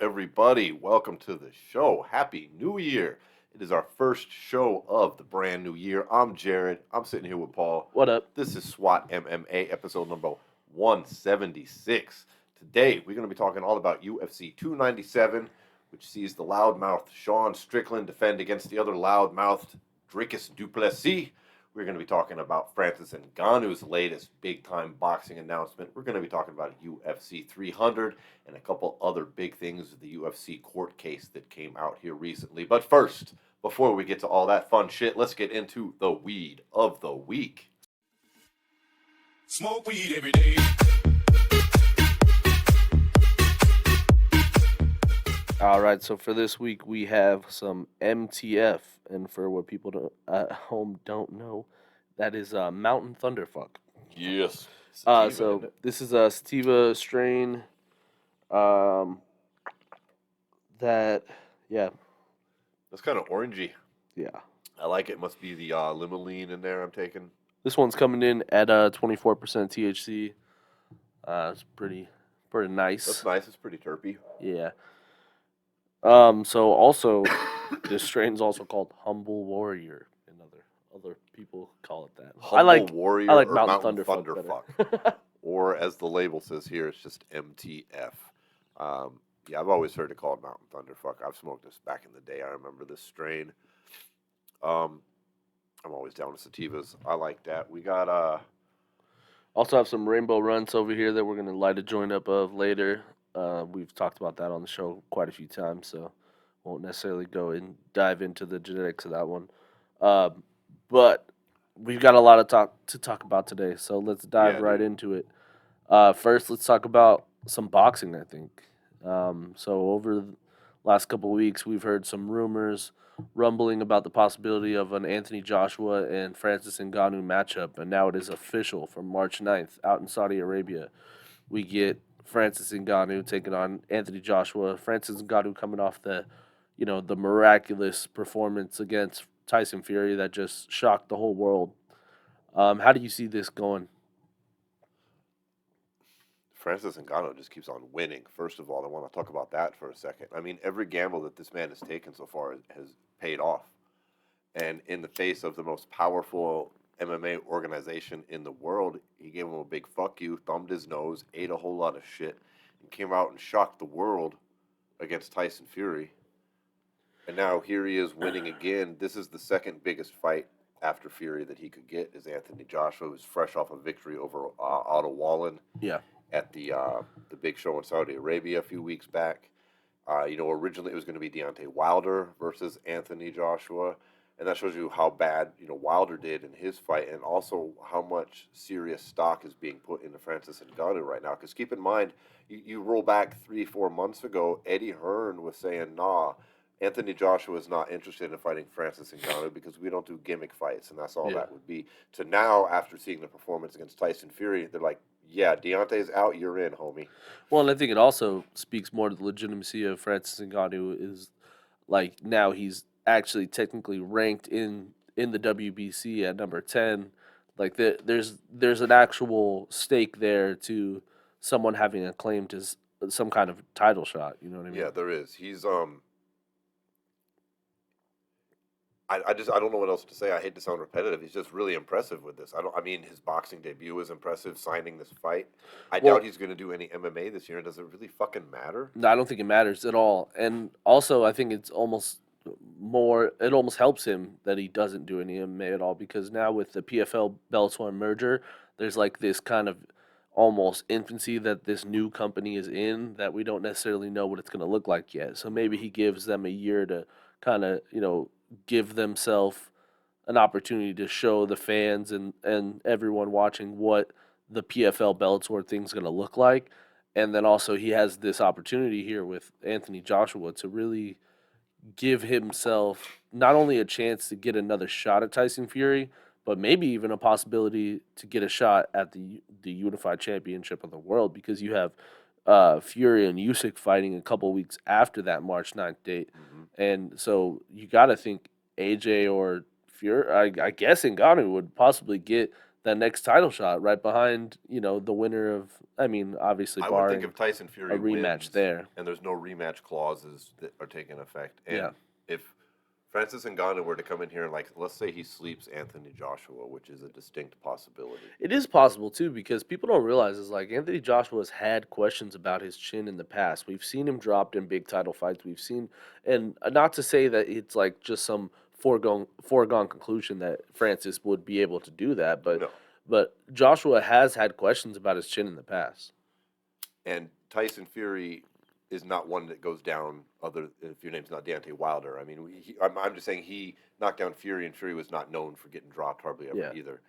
everybody? Welcome to the show. Happy New Year. It is our first show of the brand new year. I'm Jared. I'm sitting here with Paul. What up? This is SWAT MMA episode number 176. Today, we're going to be talking all about UFC 297, which sees the loudmouthed Sean Strickland defend against the other loudmouthed Dricus Du Plessis. We're going to be talking about Francis Ngannou's latest big-time boxing announcement. We're going to be talking about UFC 300 and a couple other big things, the UFC court case that came out here recently. But first, before we get to all that fun shit, let's get into the weed of the week. Smoke weed every day. All right, so for this week we have some MTF, and for what people at home don't know, that is Mountain Thunderfuck. Yes. So this is a sativa strain. That's kind of orangey. Yeah. I like it. Must be the limonene in there I'm taking. This one's coming in at 24% THC. It's pretty nice. That's nice. It's pretty terpy. Yeah. So also, this strain's also called Humble Warrior, and other people call it that. Humble Warrior I like or Mountain Thunderfuck. Or as the label says here, it's just MTF. I've always heard it called Mountain Thunderfuck. I've smoked this back in the day. I remember this strain. I'm always down with sativas. I like that. We got also have some Rainbow Runs over here that we're gonna light a joint up of later. We've talked about that on the show quite a few times, so won't necessarily go and dive into the genetics of that one. But we've got a lot to talk about today, so let's dive right into it. First, let's talk about some boxing, I think. So over the last couple of weeks, we've heard some rumors rumbling about the possibility of an Anthony Joshua and Francis Ngannou matchup, and now it is official for March 9th out in Saudi Arabia. We get Francis Ngannou taking on Anthony Joshua. Francis Ngannou coming off the miraculous performance against Tyson Fury that just shocked the whole world. How do you see this going? Francis Ngannou just keeps on winning. First of all, I want to talk about that for a second. I mean, every gamble that this man has taken so far has paid off. And in the face of the most powerful MMA organization in the world, he gave him a big fuck you, thumbed his nose, ate a whole lot of shit, and came out and shocked the world against Tyson Fury. And now here he is winning again. This is the second biggest fight after Fury that he could get, is Anthony Joshua, who's fresh off a victory over Otto Wallin. Yeah. At the big show in Saudi Arabia a few weeks back. Originally it was going to be Deontay Wilder versus Anthony Joshua, and that shows you how bad Wilder did in his fight, and also how much serious stock is being put into Francis Ngannou right now. Because keep in mind, you roll back 3-4 months ago, Eddie Hearn was saying, nah, Anthony Joshua is not interested in fighting Francis Ngannou because we don't do gimmick fights, and that's all that would be. To now, after seeing the performance against Tyson Fury, they're like, yeah, Deontay's out, you're in, homie. Well, and I think it also speaks more to the legitimacy of Francis Ngannou is, like, now he's actually technically ranked in the WBC at number 10. Like, there's an actual stake there to someone having a claim to some kind of title shot, you know what I mean? Yeah, there is. He's, I don't know what else to say. I hate to sound repetitive. He's just really impressive with this. I mean, his boxing debut was impressive. Signing this fight, I doubt he's going to do any MMA this year. Does it really fucking matter? No, I don't think it matters at all. And also, I think it's almost helps him that he doesn't do any MMA at all, because now with the PFL Bellator merger, there's like this kind of almost infancy that this new company is in that we don't necessarily know what it's going to look like yet. So maybe he gives them a year to kind of give themselves an opportunity to show the fans and everyone watching what the PFL Bellator thing's going to look like. And then also he has this opportunity here with Anthony Joshua to really give himself not only a chance to get another shot at Tyson Fury, but maybe even a possibility to get a shot at the unified championship of the world, because you have Fury and Usyk fighting a couple weeks after that March 9th date. Mm-hmm. And so you got to think AJ or Fury, I guess Ngannou would possibly get that next title shot right behind, the winner of, I mean, obviously I would think barring if Tyson a Fury rematch wins there. and there's no rematch clauses that are taking effect, Yeah. and if Francis Ngannou were to come in here and, like, let's say he sleeps Anthony Joshua, which is a distinct possibility. It is possible too because people don't realize is like Anthony Joshua has had questions about his chin in the past. We've seen him dropped in big title fights. We've seen, and not to say that it's like just some foregone conclusion that Francis would be able to do that, but No. Joshua has had questions about his chin in the past. And Tyson Fury is not one that goes down. Other if your name's not Deontay Wilder, I mean, I'm just saying he knocked down Fury, and Fury was not known for getting dropped hardly ever Yeah. either.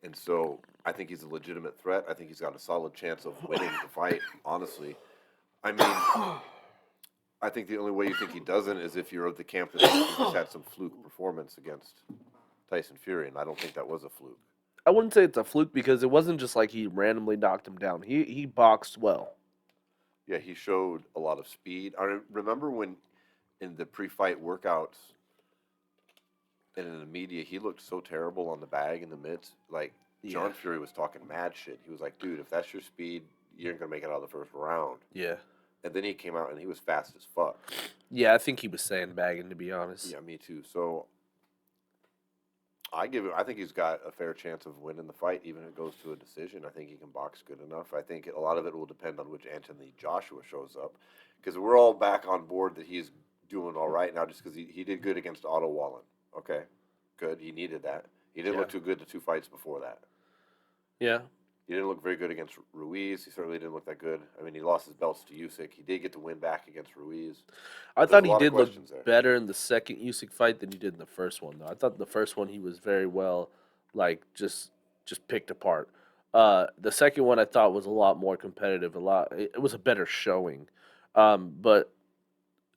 And so I think he's a legitimate threat. I think he's got a solid chance of winning the fight. Honestly, I mean, I think the only way you think he doesn't is if you're of the camp that he just had some fluke performance against Tyson Fury, and I don't think that was a fluke. I wouldn't say it's a fluke because it wasn't just like he randomly knocked him down. He boxed well. Yeah, he showed a lot of speed. I remember when in the pre-fight workouts and in the media, he looked so terrible on the bag in the mitts. Like, Yeah. John Fury was talking mad shit. He was like, dude, if that's your speed, you ain't going to make it out of the first round. Yeah. And then he came out and he was fast as fuck. Yeah, I think he was sandbagging, to be honest. Yeah, me too. So I think he's got a fair chance of winning the fight, even if it goes to a decision. I think he can box good enough. I think a lot of it will depend on which Anthony Joshua shows up, because we're all back on board that he's doing all right now, just because he did good against Otto Wallen. Okay, good. He needed that. He didn't look too good the two fights before that. Yeah. He didn't look very good against Ruiz. He certainly didn't look that good. I mean, he lost his belts to Usyk. He did get the win back against Ruiz. I There's thought a he lot of did look questions there. better in the second Usyk fight than he did in the first one, though. I thought the first one he was very well, like just picked apart. The second one I thought was a lot more competitive. It was a better showing. But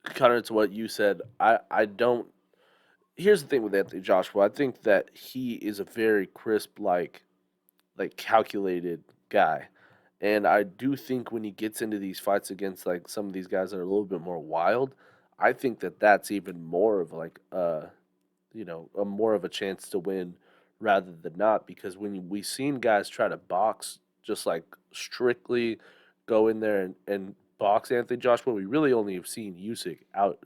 kind of to what you said, I don't. Here's the thing with Anthony Joshua. I think that he is a very crisp, like calculated guy. And I do think when he gets into these fights against like some of these guys that are a little bit more wild, I think that that's even more of like a more of a chance to win rather than not, because when we've seen guys try to box just like strictly go in there and box Anthony Joshua, we really only have seen Usyk out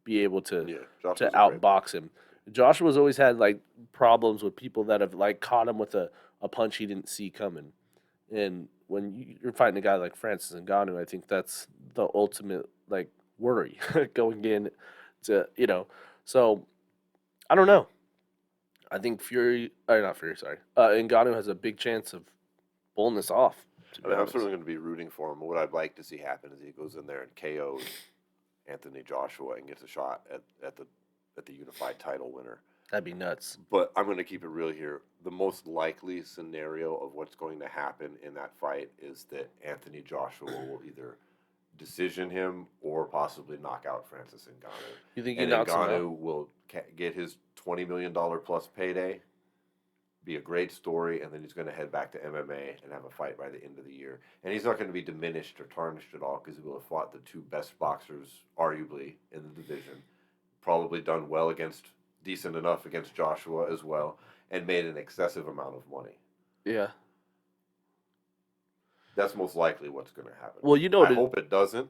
be able to Yeah, Joshua's a great outbox him. Joshua's always had like problems with people that have like caught him with a punch he didn't see coming. And when you're fighting a guy like Francis Ngannou, I think that's the ultimate like worry going in to So I don't know. I think not Fury, sorry. Ngannou has a big chance of pulling this off. To I be mean, I'm honest. certainly going to be rooting for him. What I'd like to see happen is he goes in there and KOs Anthony Joshua and gets a shot at the unified title winner. That'd be nuts. But I'm going to keep it real here. The most likely scenario of what's going to happen in that fight is that Anthony Joshua will either decision him or possibly knock out Francis Ngannou. You think he And knocks him out? Ngannou will get his $20 million plus payday, be a great story, and then he's going to head back to MMA and have a fight by the end of the year. And he's not going to be diminished or tarnished at all, because he will have fought the two best boxers, arguably, in the division. Probably done well decent enough against Joshua as well, and made an excessive amount of money. Yeah. That's most likely what's going to happen. Well, I hope it doesn't.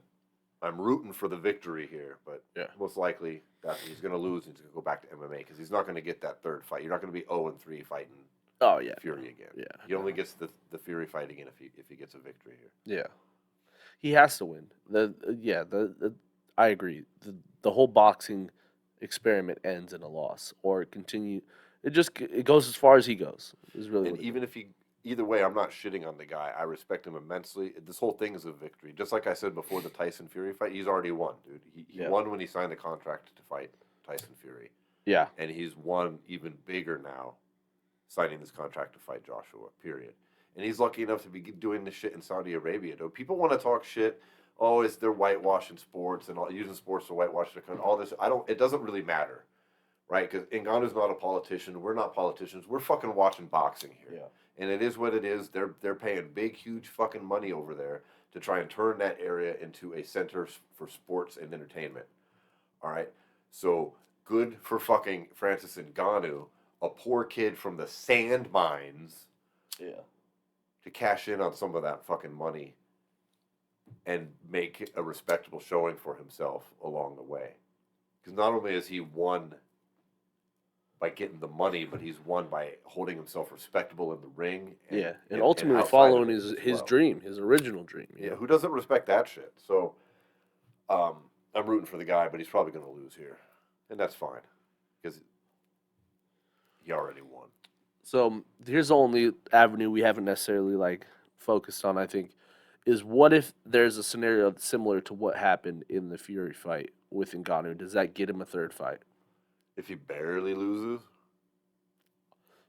I'm rooting for the victory here, but most likely he's going to lose and he's going to go back to MMA, because he's not going to get that third fight. You're not going to be 0-3 fighting Fury again. Yeah. He only gets the Fury fight again if he gets a victory here. Yeah. He has to win. I agree. The whole boxing experiment ends in a loss or continue. It goes as far as he goes. Is really. And even if either way, I'm not shitting on the guy. I respect him immensely. This whole thing is a victory. Just like I said before the Tyson Fury fight, he's already won, dude. He won when he signed the contract to fight Tyson Fury. Yeah. And he's won even bigger now, signing this contract to fight Joshua, period. And he's lucky enough to be doing this shit in Saudi Arabia, though. People want to talk shit. Oh, they're whitewashing sports and using sports to whitewash their country. All this, it doesn't really matter, right? Because Ngannou's not a politician. We're not politicians. We're fucking watching boxing here. Yeah. And it is what it is. They're paying big, huge fucking money over there to try and turn that area into a center for sports and entertainment. All right? So, good for fucking Francis Ngannou, a poor kid from the sand mines, Yeah. to cash in on some of that fucking money and make a respectable showing for himself along the way. Because not only has he won by getting the money, but he's won by holding himself respectable in the ring. And ultimately outside of following it his as his well. dream, his original dream. Yeah, who doesn't respect that shit? So, I'm rooting for the guy, but he's probably going to lose here, and that's fine because he already won. So here's the only avenue we haven't necessarily like focused on. I think is what if there's a scenario similar to what happened in the Fury fight with Ngannou? Does that get him a third fight? If he barely loses,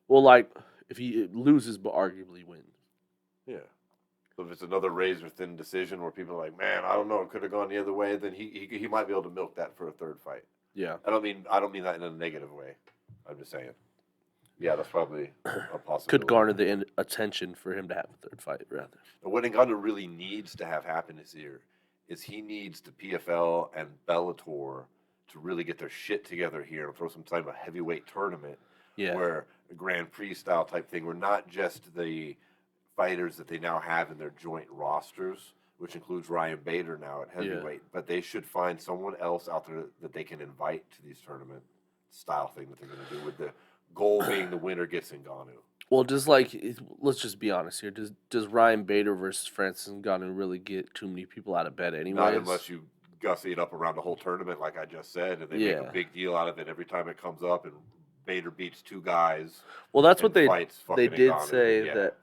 Well, like if he loses but arguably wins. yeah. So if it's another razor thin decision where people are like, man, I don't know, it could have gone the other way, then he might be able to milk that for a third fight. Yeah. I don't mean that in a negative way. I'm just saying. Yeah, that's probably a possibility. Could garner the attention for him to have a third fight, rather. And what Ngannou really needs to have happen this year is he needs the PFL and Bellator to really get their shit together here and throw some type of heavyweight tournament where a Grand Prix style type thing, where not just the fighters that they now have in their joint rosters, which includes Ryan Bader now at heavyweight, but they should find someone else out there that they can invite to these tournament style thing that they're going to do, with the goal being the winner gets Ngannou. Well, let's just be honest here. Does Ryan Bader versus Francis Ngannou really get too many people out of bed anyways? Not unless you gussy it up around the whole tournament, like I just said, and they make a big deal out of it every time it comes up, and Bader beats two guys. Well, that's what they did Ngannou. say that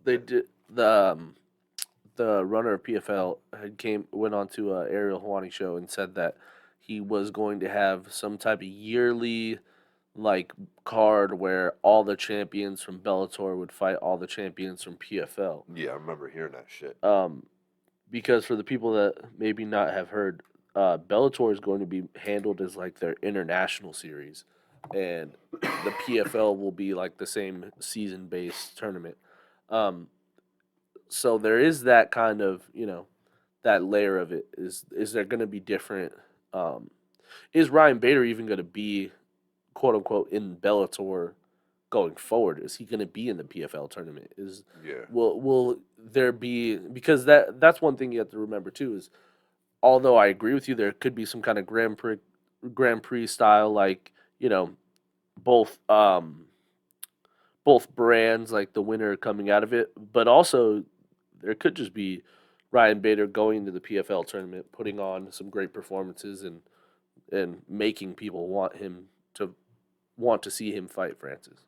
they did. The runner of PFL went on to Ariel Helwani show and said that he was going to have some type of yearly like card where all the champions from Bellator would fight all the champions from PFL. Yeah, I remember hearing that shit. Because for the people that maybe not have heard, Bellator is going to be handled as like their international series, and the PFL will be like the same season-based tournament. So there is that kind of, that layer of it. Is there going to be different? Is Ryan Bader even going to be, quote unquote, in Bellator going forward? Is he going to be in the PFL tournament? Will there be, because that's one thing you have to remember too, is although I agree with you, there could be some kind of Grand Prix style, like, both both brands, like the winner coming out of it, but also there could just be Ryan Bader going to the PFL tournament, putting on some great performances and making people want to see him fight Francis.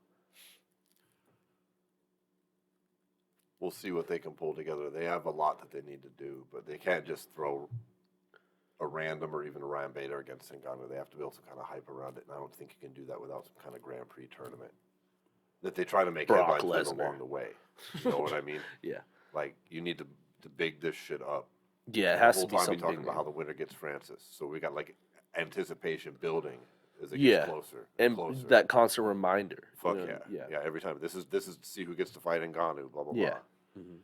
We'll see what they can pull together. They have a lot that they need to do, but they can't just throw a random or even a Ryan Bader against Ngannou. They have to build some kind of hype around it, and I don't think you can do that without some kind of Grand Prix tournament that they try to make headlines with along the way. You know what I mean? Yeah. Like, you need to big this shit up. Yeah, it has to be something. Talking about how the winner gets Francis, so we got like anticipation building as it gets closer and closer. That constant reminder. Fuck yeah. Every time this is to see who gets to fight Ngannou. Blah blah blah. Mm-hmm.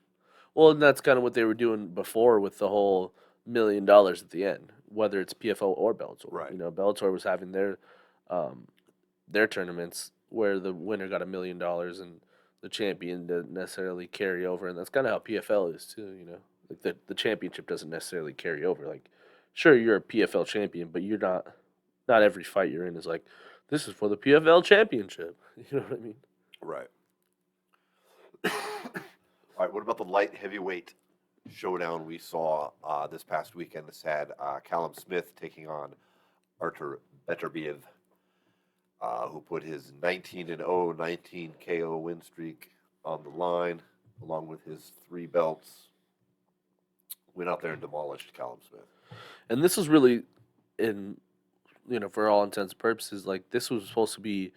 Well, and that's kind of what they were doing before with the whole $1 million at the end, whether it's PFL or Bellator. Right. Bellator was having their tournaments where the winner got $1 million and the champion didn't necessarily carry over, and that's kind of how PFL is too. Like the championship doesn't necessarily carry over. Like, sure, you're a PFL champion, but you're not. Not every fight you're in is like, this is for the PFL championship. You know what I mean? Right. All right. What about the light heavyweight showdown we saw this past weekend? This had Callum Smith taking on Artur Beterbiev, who put his 19-0, 19 KO win streak on the line, along with his 3 belts. Went out there and demolished Callum Smith. And this was really, for all intents and purposes, like, this was supposed to be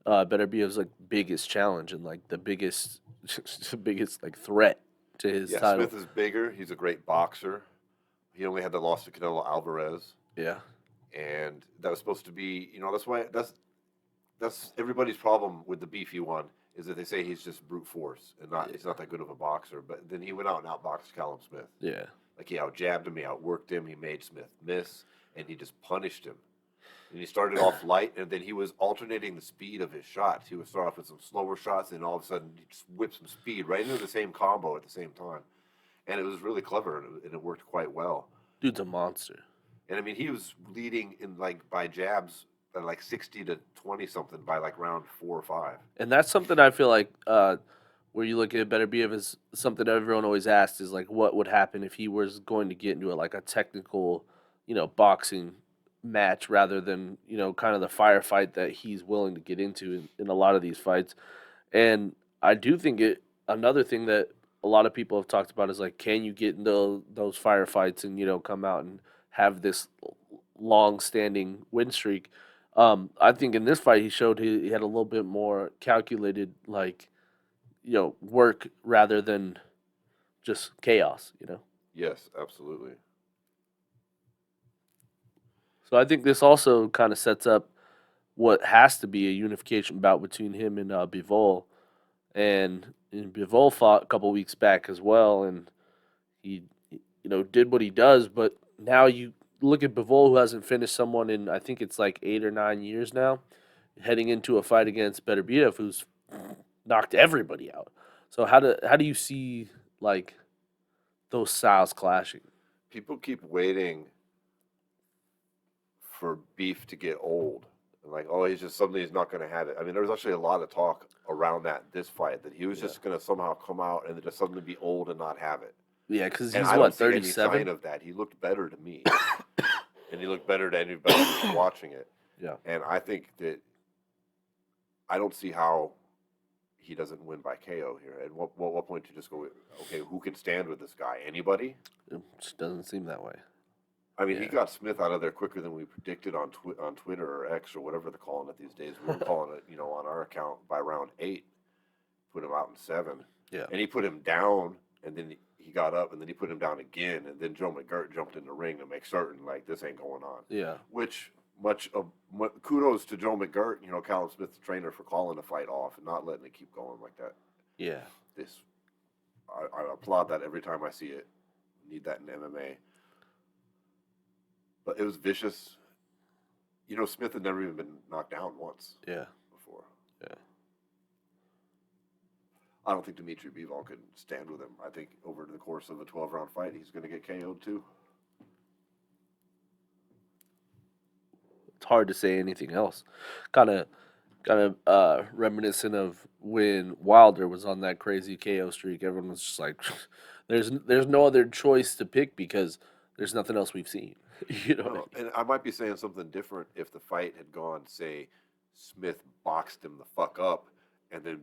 Beterbiev's like biggest challenge and like the biggest like threat to his title. Smith is bigger. He's a great boxer. He only had the loss to Canelo Alvarez. Yeah. And that was supposed to be, that's everybody's problem with the beefy one, is that they say he's just brute force and he's not that good of a boxer. But then he went out and outboxed Callum Smith. Yeah. Like, he outjabbed him, he outworked him, he made Smith miss, and he just punished him. And he started off light, and then he was alternating the speed of his shots. He would start off with some slower shots, and all of a sudden he just whipped some speed right into the same combo at the same time. And it was really clever, and it worked quite well. Dude's a monster. And I mean, he was leading in like by jabs at like 60 to 20 something by like round 4 or 5. And that's something I feel like where you look at Better BF is something everyone always asks is like what would happen if he was going to get into a technical, boxing match rather than, kind of the firefight that he's willing to get into in a lot of these fights. And I do think another thing that a lot of people have talked about is like, can you get into those firefights and, come out and have this long standing win streak? I think in this fight he showed he had a little bit more calculated, like, work rather than just chaos. Yes, absolutely. So I think this also kind of sets up what has to be a unification bout between him and Bivol. And Bivol fought a couple weeks back as well, and he, did what he does. But now you look at Bivol, who hasn't finished someone in I think it's like 8 or 9 years now, heading into a fight against Better BF, who's knocked everybody out. So how do you see like those styles clashing? People keep waiting for beef to get old. Like, oh, he's just suddenly he's not going to have it. I mean, there was actually a lot of talk around this fight that he was just going to somehow come out and just suddenly be old and not have it. Yeah, because And he's I what, don't see any 37? sign of that. He looked better to me, and he looked better to anybody who was watching it. Yeah. And I think that I don't see how he doesn't win by KO here. At what point do you just go, okay, who can stand with this guy? Anybody? It just doesn't seem that way. I mean, he Yeah. got Smith out of there quicker than we predicted on Twitter or X or whatever they're calling it these days. We were calling it, on our account by round 8, put him out in 7. Yeah. And he put him down, and then he got up, and then he put him down again, and then Joe McGirt jumped in the ring to make certain, like, this ain't going on. Yeah. Which, kudos to Joe McGirt, Callum Smith's trainer, for calling the fight off and not letting it keep going like that. Yeah. I applaud that every time I see it. Need that in MMA. But it was vicious. Smith had never even been knocked down once. Yeah. Before. Yeah. I don't think Dimitri Bivol could stand with him. I think over the course of a 12-round fight, he's going to get KO'd too. It's hard to say anything else. Kind of reminiscent of when Wilder was on that crazy KO streak. Everyone was just like, there's no other choice to pick because there's nothing else we've seen. What I mean? And I might be saying something different if the fight had gone, say, Smith boxed him the fuck up, and then,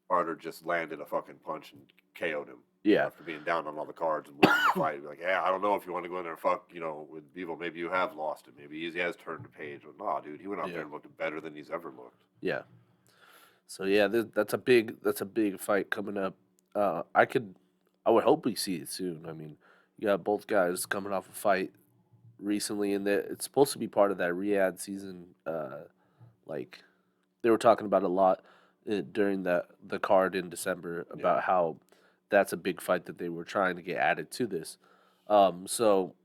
Arter just landed a fucking punch and KO'd him. Yeah. After being down on all the cards and losing the fight. Like, yeah, I don't know if you want to go in there and fuck, with Bivol. Maybe you have lost it. Maybe he has turned the page. But nah, dude, he went out there and looked better than he's ever looked. Yeah. So yeah, that's a big fight coming up. I would hope we see it soon. I mean, you got both guys coming off a fight recently, and it's supposed to be part of that Riyadh season. Like they were talking about a lot during the card in December about how that's a big fight that they were trying to get added to this. So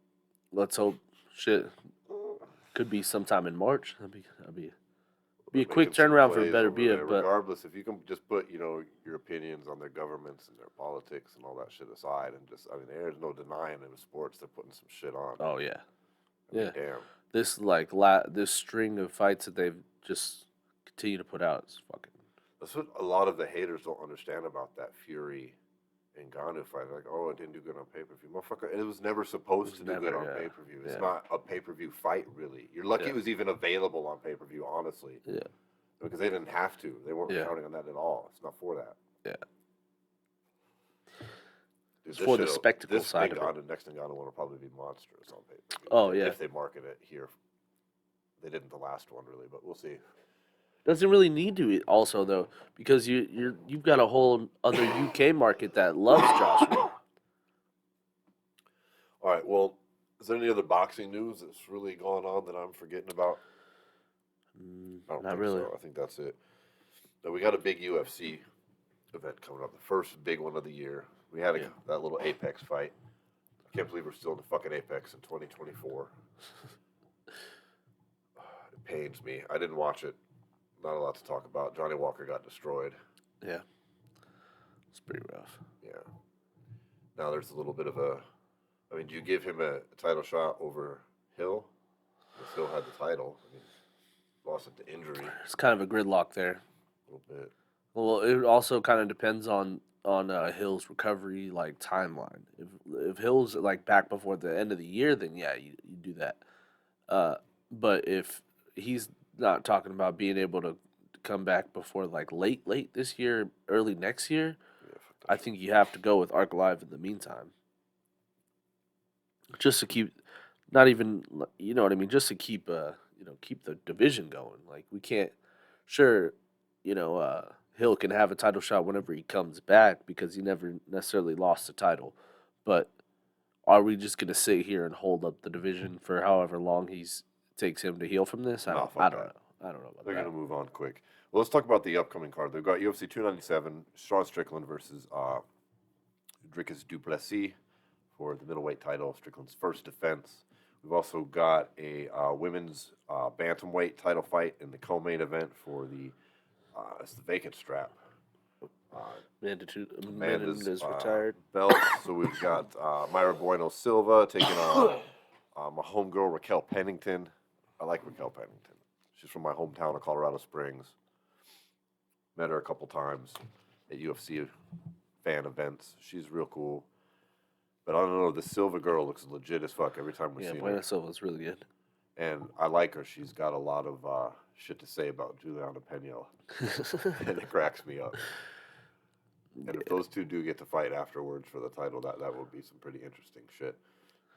let's hope shit could be sometime in March. That'd be a quick turnaround for Better BF. But regardless, if you can just put your opinions on their governments and their politics and all that shit aside, and just there's no denying in sports they're putting some shit on. Oh yeah, Damn. This this string of fights that they've just continue to put out is fucking. That's what a lot of the haters don't understand about that Fury and Ngannou fight. Like, oh, it didn't do good on pay-per-view. Motherfucker, it was never supposed to do good on pay-per-view. It's not a pay-per-view fight, really. You're lucky it was even available on pay-per-view, honestly. Yeah. Because they didn't have to. They weren't counting on that at all. It's not for that. Yeah. Dude, it's for the spectacle side of it. The next Ngannou one will probably be monstrous on pay-per-view. Oh, yeah. If they market it here. They didn't the last one, really, but we'll see. Doesn't really need to also though, because you've got a whole other UK market that loves Joshua. All right. Well, is there any other boxing news that's really going on that I'm forgetting about? Not really. So. I think that's it. Now, we got a big UFC event coming up. The first big one of the year. We had that little Apex fight. I can't believe we're still in the fucking Apex in 2024. pains me. I didn't watch it. Not a lot to talk about. Johnny Walker got destroyed. Yeah, it's pretty rough. Yeah. Now there's a little bit of a. I mean, do you give him a title shot over Hill? Because Hill had the title. I mean, lost it to injury It's kind of a gridlock there. a little bit. Well, it also kind of depends on Hill's recovery like timeline. If Hill's like back before the end of the year, then yeah, you do that. But if he's not talking about being able to come back before like late this year, early next year, Yeah, fuck that I shit. think you have to go with Arc Live in the meantime, just to keep, not even you know what I mean, just to keep keep the division going. Like we can't, sure, Hill can have a title shot whenever he comes back because he never necessarily lost the title, but are we just gonna sit here and hold up the division for however long he's takes him to heal from this? No, I fuck don't that. know. I don't know about They're that. gonna move on quick. Well, let's talk about the upcoming card. They've got UFC 297, Sean Strickland versus Dricus Du Plessis for the middleweight title, Strickland's first defense. We've also got a women's bantamweight title fight in the co-main event for it's the vacant strap. Amanda is retired. Belt. So we've got Myra Bueno Silva taking on my homegirl Raquel Pennington. I like Raquel Pennington. She's from my hometown of Colorado Springs. Met her a couple times at UFC fan events. She's real cool. But I don't know, the Silva girl looks legit as fuck every time we Yeah, see her. Buena Silva's really good. And I like her. She's got a lot of shit to say about Juliana Pena. And it cracks me up. And if those two do get to fight afterwards for the title, that would be some pretty interesting shit.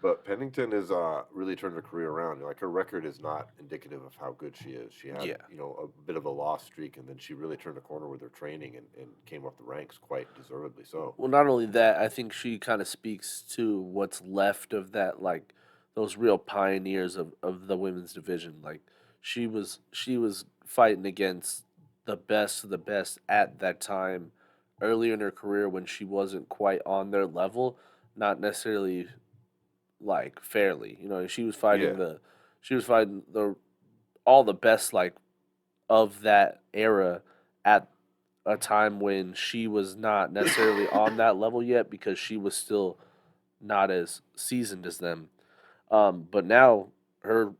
But Pennington is really turned her career around. Like her record is not indicative of how good she is. She had Yeah. a bit of a loss streak, and then she really turned a corner with her training and came up the ranks quite deservedly so. Well, not only that, I think she kind of speaks to what's left of that, like those real pioneers of the women's division. Like she was fighting against the best of the best at that time, earlier in her career when she wasn't quite on their level, not necessarily like fairly. She was fighting Yeah. the all the best like of that era at a time when she was not necessarily on that level yet because she was still not as seasoned as them. But now her,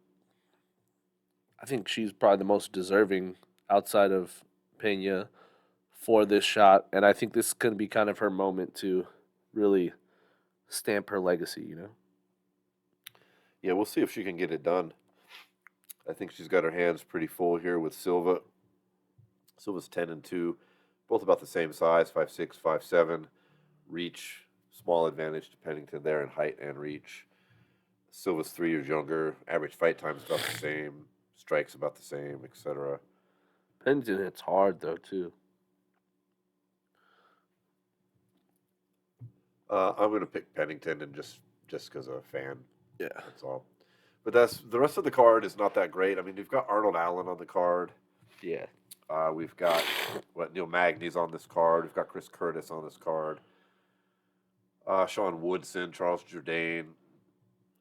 I think she's probably the most deserving outside of Pena for this shot, and I think this is going to be kind of her moment to really stamp her legacy. Yeah, we'll see if she can get it done. I think she's got her hands pretty full here with Silva. Silva's 10-2, both about the same size, 5'6", 5'7". Reach, small advantage to Pennington there in height and reach. Silva's 3 years younger. Average fight time's about the same. Strikes about the same, etc. Pennington hits hard though too. I'm gonna pick Pennington and just because I'm a fan. Yeah. That's all. But that's the rest of the card is not that great. I mean, you've got Arnold Allen on the card. Yeah. We've got Neil Magny's on this card. We've got Chris Curtis on this card. Sean Woodson, Charles Jourdain.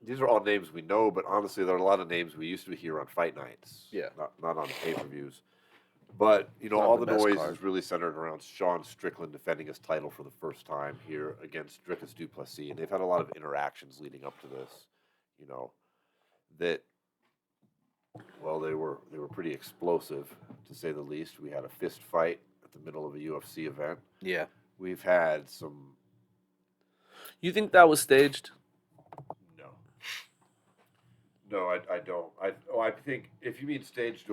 These are all names we know, but honestly, there are a lot of names we used to hear on fight nights. Yeah. Not on pay-per-views. But, Not all the the best noise card. is really centered around Sean Strickland defending his title for the first time here against Dricus Du Plessis. And they've had a lot of interactions leading up to this, that, well, they were pretty explosive, to say the least. We had a fist fight at the middle of a UFC event. Yeah. We've had some... You think that was staged? No, I don't. I think, if you mean staged,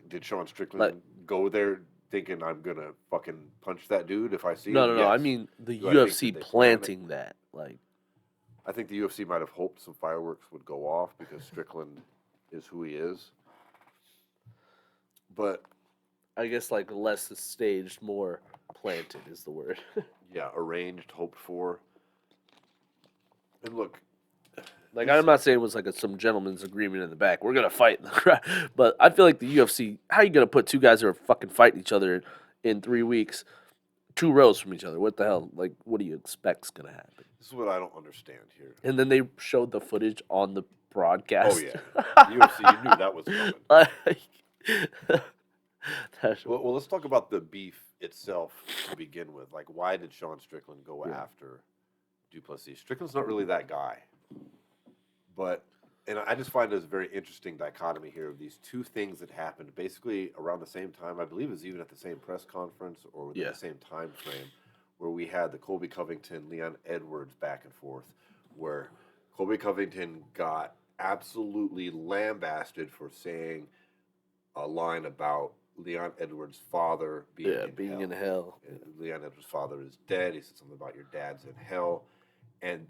did Sean Strickland go there thinking I'm going to fucking punch that dude if I see him? No. I Yes. mean the Do I think UFC that they planned it? planting that. Like, I think the UFC might have hoped some fireworks would go off because Strickland is who he is. But, I guess like less is staged, more planted is the word. yeah, arranged, hoped for. And look, Like, I'm not saying it was like some gentleman's agreement in the back. We're gonna fight in the crowd, but I feel like the UFC. How you gonna put two guys that are fucking fighting each other in 3 weeks? 2 rows from each other. What the hell? Like, what do you expect's gonna happen? This is what I don't understand here. And then they showed the footage on the Oh broadcast. yeah, the UFC, you knew that was coming. Like, Well, let's talk about the beef itself to begin with. Like, why did Sean Strickland go Yeah. after Du Plessis? Strickland's not really that guy, but and I just find this a very interesting dichotomy here of these two things that happened basically around the same time. I believe it was even at the same press conference or within Yeah. the same time frame, where we had the Colby Covington Leon Edwards back and forth, where Colby Covington got absolutely lambasted for saying a line about Leon Edwards' father being yeah, in being hell. in hell. And Leon Edwards' father is dead. He said something about your dad's in hell. And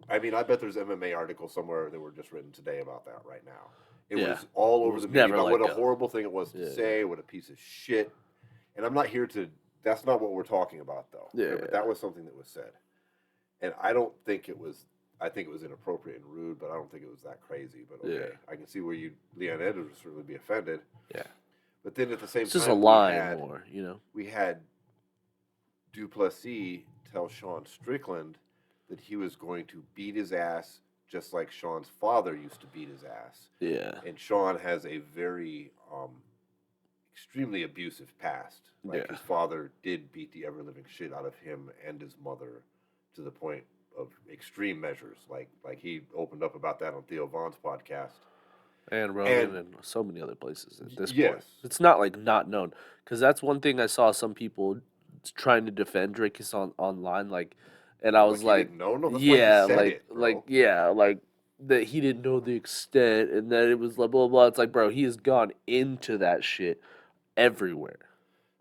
I mean, I bet there's MMA articles somewhere that were just written today about that right now. It Yeah. was all It over was the media never about let what a go. horrible thing it was to Yeah. say, what a piece of shit. And I'm not here to, that's not what we're talking about though. Yeah. Okay, but that was something that was said. And I don't think it was, I think it was inappropriate and rude, but I don't think it was that crazy. But okay, Yeah. I can see where Leon Edwards would certainly be offended. Yeah. But then at the same It's just time, a line more, you know? we had Du Plessis tell Sean Strickland that he was going to beat his ass just like Sean's father used to beat his ass. Yeah. And Sean has a very extremely abusive past. Like Yeah. his father did beat the ever living shit out of him and his mother to the point of extreme measures. Like he opened up about that on Theo Vaughn's podcast. And Rogan and so many other places at this point. Yes. It's not like not known. Because that's one thing I saw some people trying to defend Dricus online. Like, and I was he like, didn't know? No, that's yeah, why he said like, it, bro. like that he didn't know the extent and that it was like, blah, blah, blah. It's like, bro, he has gone into that shit everywhere.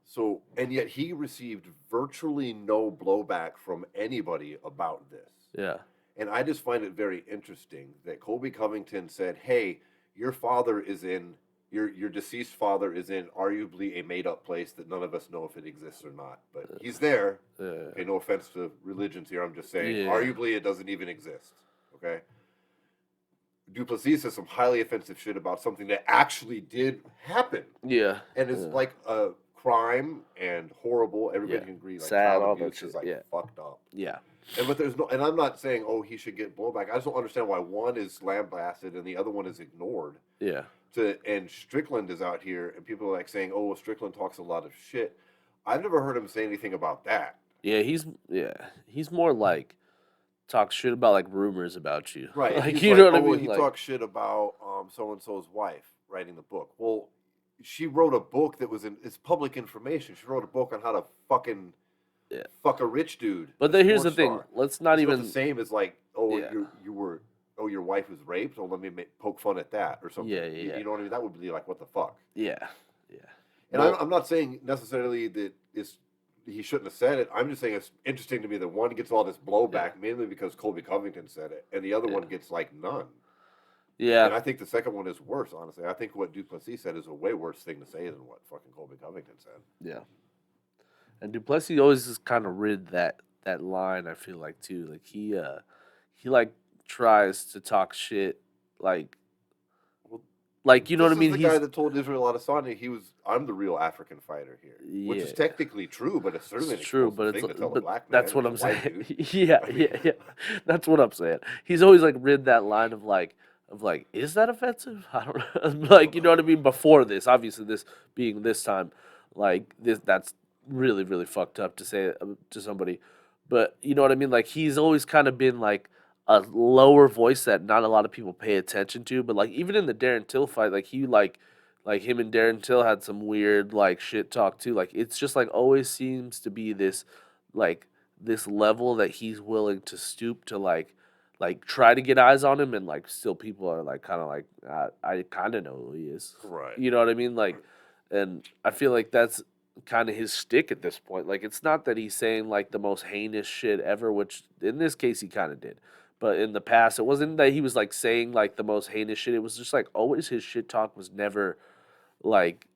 So, and yet he received virtually no blowback from anybody about this. Yeah. And I just find it very interesting that Colby Covington said, "Hey, your father is in your deceased father is in arguably a made up place that none of us know if it exists or not, but he's there." Okay, no offense to religions here. I'm just saying, arguably it doesn't even exist. Okay. Du Plessis says some highly offensive shit about something that actually did happen. Yeah. And it's like a crime and horrible. Everybody can agree. Like sad, child all abuse that is shit. like fucked up. Yeah. And but there's no, and I'm not saying he should get blowback. I just don't understand why one is lambasted and the other one is ignored. Yeah. And Strickland is out here and people are like saying, "Oh, Strickland talks a lot of shit." I've never heard him say anything about that. Yeah, he's more like talk shit about like rumors about you. Right. Like, He's you like, know what I "Oh, mean? he Like, talks shit about so and so's wife writing the book." Well, she wrote a book that it's public information. She wrote a book on how to fucking fuck a rich dude. But here's the thing. Let's not even the same as like, your wife was raped. Oh, let me poke fun at that or something. Yeah. You know what I mean? That would be like, what the fuck? Yeah. And I'm not saying necessarily that he shouldn't have said it. I'm just saying it's interesting to me that one gets all this blowback mainly because Colby Covington said it, and the other one gets like none. Yeah. And I think the second one is worse, honestly. I think what Du Plessis said is a way worse thing to say than what fucking Colby Covington said. Yeah. And Du Plessis always just kind of rid that line, I feel like, too. Like, he like tries to talk shit, like, you know what I mean? He's the guy that told Israel Adesanya I'm the real African fighter here, which is technically true, but it's certainly true. But thing to tell a black man. That's what I'm saying. Yeah. That's what I'm saying. He's always like rid that line of like, is that offensive? I don't know. Like, you know what I mean? Before this, obviously, this being this time, like that's really, really fucked up to say to somebody. But you know what I mean? Like, he's always kind of been like a lower voice that not a lot of people pay attention to. But like, even in the Darren Till fight, like he like him and Darren Till had some weird like shit talk too. Like, it's just like always seems to be this like this level that he's willing to stoop to like try to get eyes on him, and like still people are like kind of like I kind of know who he is. Right. You know what I mean? Like, and I feel like that's kind of his stick at this point. Like, it's not that he's saying like the most heinous shit ever, which in this case he kind of did. But in the past, it wasn't that he was like saying like the most heinous shit. It was just like always his shit talk was never like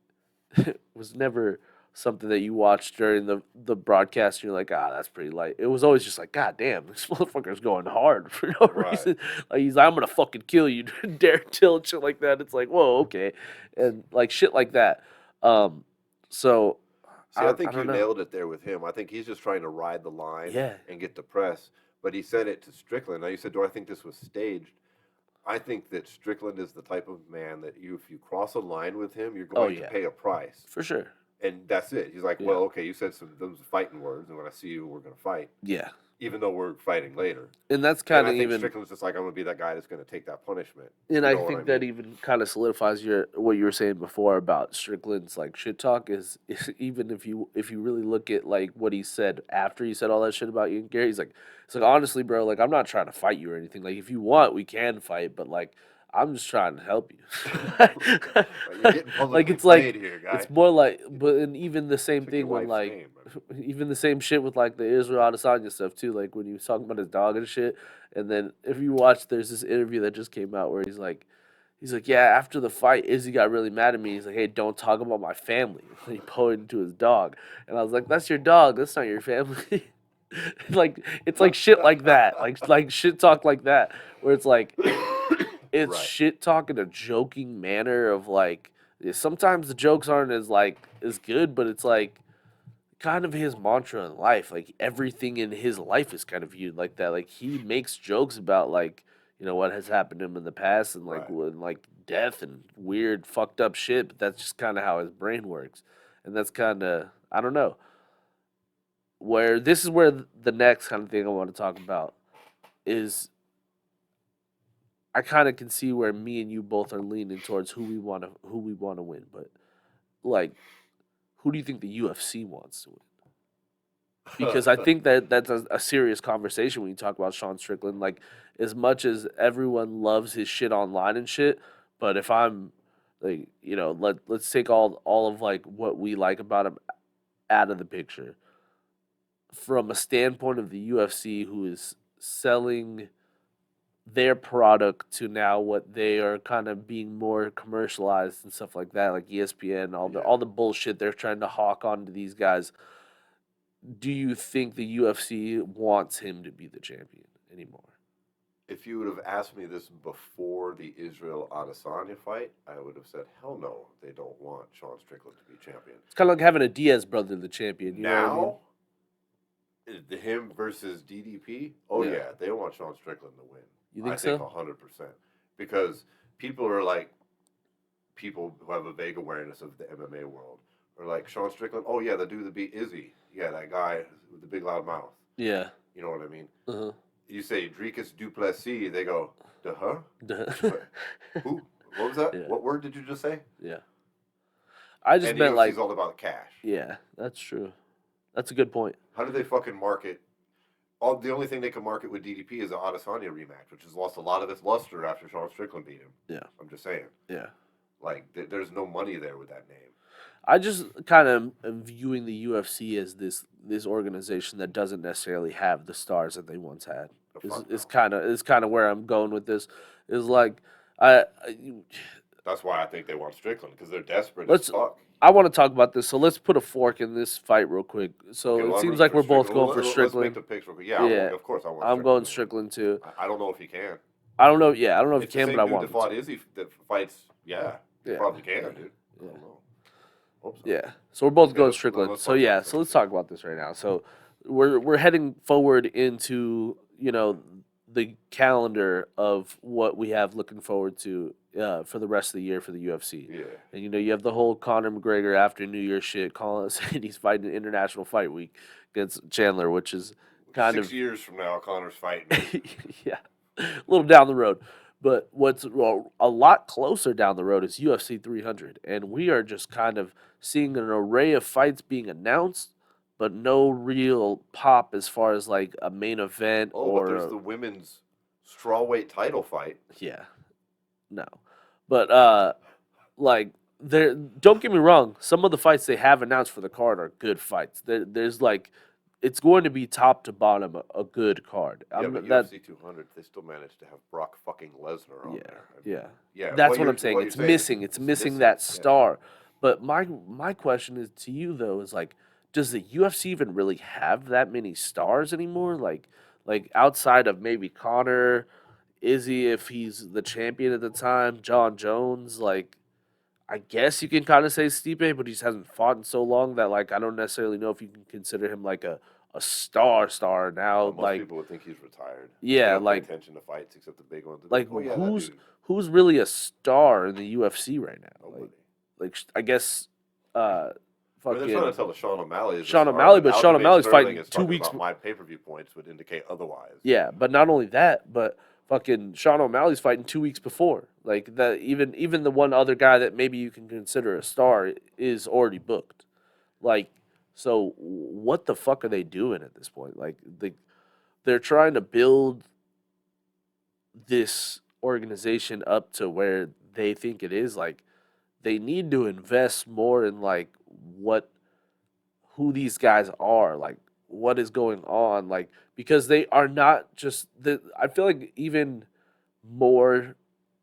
was never something that you watched during the broadcast and you're like, that's pretty light. It was always just like, God damn, this motherfucker's going hard for no reason. Like, he's like, I'm gonna fucking kill you, Darren Till and shit like that. It's like, whoa, okay. And like shit like that. So See, I I think you don't know. nailed it there with him. I think he's just trying to ride the line Yeah. and get the press. But he said it to Strickland. Now you said, "Do I think this was staged?" I think that Strickland is the type of man that if you cross a line with him, you're Oh going to yeah, pay a price, for sure. and that's it. He's like, Yeah. "Well, okay, you said some those fighting words, and when I see you, we're going to fight, Yeah. even though we're fighting later." And that's And kind I of think even, Strickland's just like, "I'm going to be that guy that's going to take that punishment." and You I know what I think that mean? even kind of solidifies your what you were saying before about Strickland's like shit talk is even if you really look at like what he said after he said all that shit about you and Gary, he's like, it's like honestly, bro, like I'm not trying to fight you or anything. Like if you want, we can fight, but like I'm just trying to help you. Like, you're getting Like publicly it's like played here, guy. it's more like, but and even the same Took your thing when wife's like name. even the same shit with like the Israel Adesanya stuff too. Like when he was talking about his dog and shit. And then if you watch, there's this interview that just came out where he's like, yeah, after the fight, Izzy got really mad at me. He's like, hey, don't talk about my family. And he pointed to his dog, and I was like, that's your dog. That's not your family. Like it's like shit like that, like shit talk like that, where it's like it's Right. shit talk in a joking manner of like sometimes the jokes aren't as like as good, but it's like kind of his mantra in life. Like everything in his life is kind of viewed like that. Like he makes jokes about like what has happened to him in the past and like Right. like death and weird fucked up shit. But that's just kind of how his brain works, and that's kind of I don't know where this is where the next kind of thing I want to talk about is I kind of can see where me and you both are leaning towards who we want to win, but like who do you think the UFC wants to win? Because I think that that's a serious conversation when you talk about Sean Strickland. Like, as much as everyone loves his shit online and shit, but if I'm like, let's take all of like what we like about him out of the picture. From a standpoint of the UFC, who is selling their product to now what they are kind of being more commercialized and stuff like that, like ESPN, Yeah. all the bullshit they're trying to hawk onto these guys. Do you think the UFC wants him to be the champion anymore? If you would have asked me this before the Israel Adesanya fight, I would have said, "Hell no, they don't want Sean Strickland to be champion." It's kind of like having a Diaz brother the champion. You know what I mean? Now, him versus DDP. Oh Yeah. yeah, they want Sean Strickland to win. You I think think so? 100%, because people are like people who have a vague awareness of the MMA world are like Sean Strickland. Oh yeah, the dude that beat Izzy. Yeah, that guy with the big loud mouth. Yeah. You know what I mean? Uh You say Dricus Du Plessis, they go, huh? huh. Who? What was that? Yeah. What word did you just say? Yeah. I just And the meant UFC's like, all about cash. yeah, that's true. That's a good point. How do they fucking market? The only thing they can market with DDP is the Adesanya rematch, which has lost a lot of its luster after Sean Strickland beat him. Yeah. I'm just saying. Yeah. Like, there's no money there with that name. I just kind of am viewing the UFC as this organization that doesn't necessarily have the stars that they once had. The fuck Is no. kind of where I'm going with this. Is like I That's why I think they want Strickland, because they're desperate let's as fuck. I want to talk about this. So let's put a fork in this fight real quick. So Okay, it well, I'm seems rooting like for we're both Strickland. going for Let's make Strickland. the picks real quick. Yeah, Yeah, of course I want I'm Strickland going to win. Strickland too. I don't know if he can. I don't know. Yeah, I don't know if It's he the can, same but I dude want that him fought to. Izzy that fights. Yeah, he Yeah, probably can, yeah, dude. I yeah. don't know. Hope so. Yeah. So we're both Okay, going let's Strickland. So talk about yeah, this. so let's talk about this right now. So we're heading forward into, the calendar of what we have looking forward to for the rest of the year for the UFC. Yeah. And you have the whole Conor McGregor after New Year shit calling saying he's fighting International Fight Week against Chandler, which is kind 6 of years from now, Connor's fighting. yeah, a little down the road. But what's a lot closer down the road is UFC 300, and we are just kind of seeing an array of fights being announced, but no real pop as far as like a main event Oh, but or there's the women's strawweight title fight. yeah, no. But like there, don't get me wrong, some of the fights they have announced for the card are good fights. There's like it's going to be top to bottom a good card. Yeah, but That UFC 200, they still managed to have Brock fucking Lesnar on yeah, there. yeah. Yeah, That's what I'm saying. what It's you're saying missing. It's it's missing that Yeah. star. But my question is to you though is like, does the UFC even really have that many stars anymore? Like outside of maybe Connor, Izzy if he's the champion at the time, John Jones. Like I guess you can kind of say Stipe, but he just hasn't fought in so long that like I don't necessarily know if you can consider him like a star now. Most Like people would think he's retired. They yeah, don't pay attention to fights except the big ones. It's like, like oh yeah, that who's dude. who's really a star in the UFC right now? Nobody. I guess uh I mean, they're trying to fucking tell us Sean O'Malley is a Sean star, O'Malley, but but Sean Aljamain O'Malley's Sterling fighting is two talking weeks. about my pay-per-view points would indicate otherwise. Yeah, but not only that, but fucking Sean O'Malley's fighting 2 weeks before. Like that, even the one other guy that maybe you can consider a star is already booked. Like, so what the fuck are they doing at this point? Like, they're trying to build this organization up to where they think it is. Like, they need to invest more in like what who these guys are, like what is going on, like because they are not just the. I feel like even more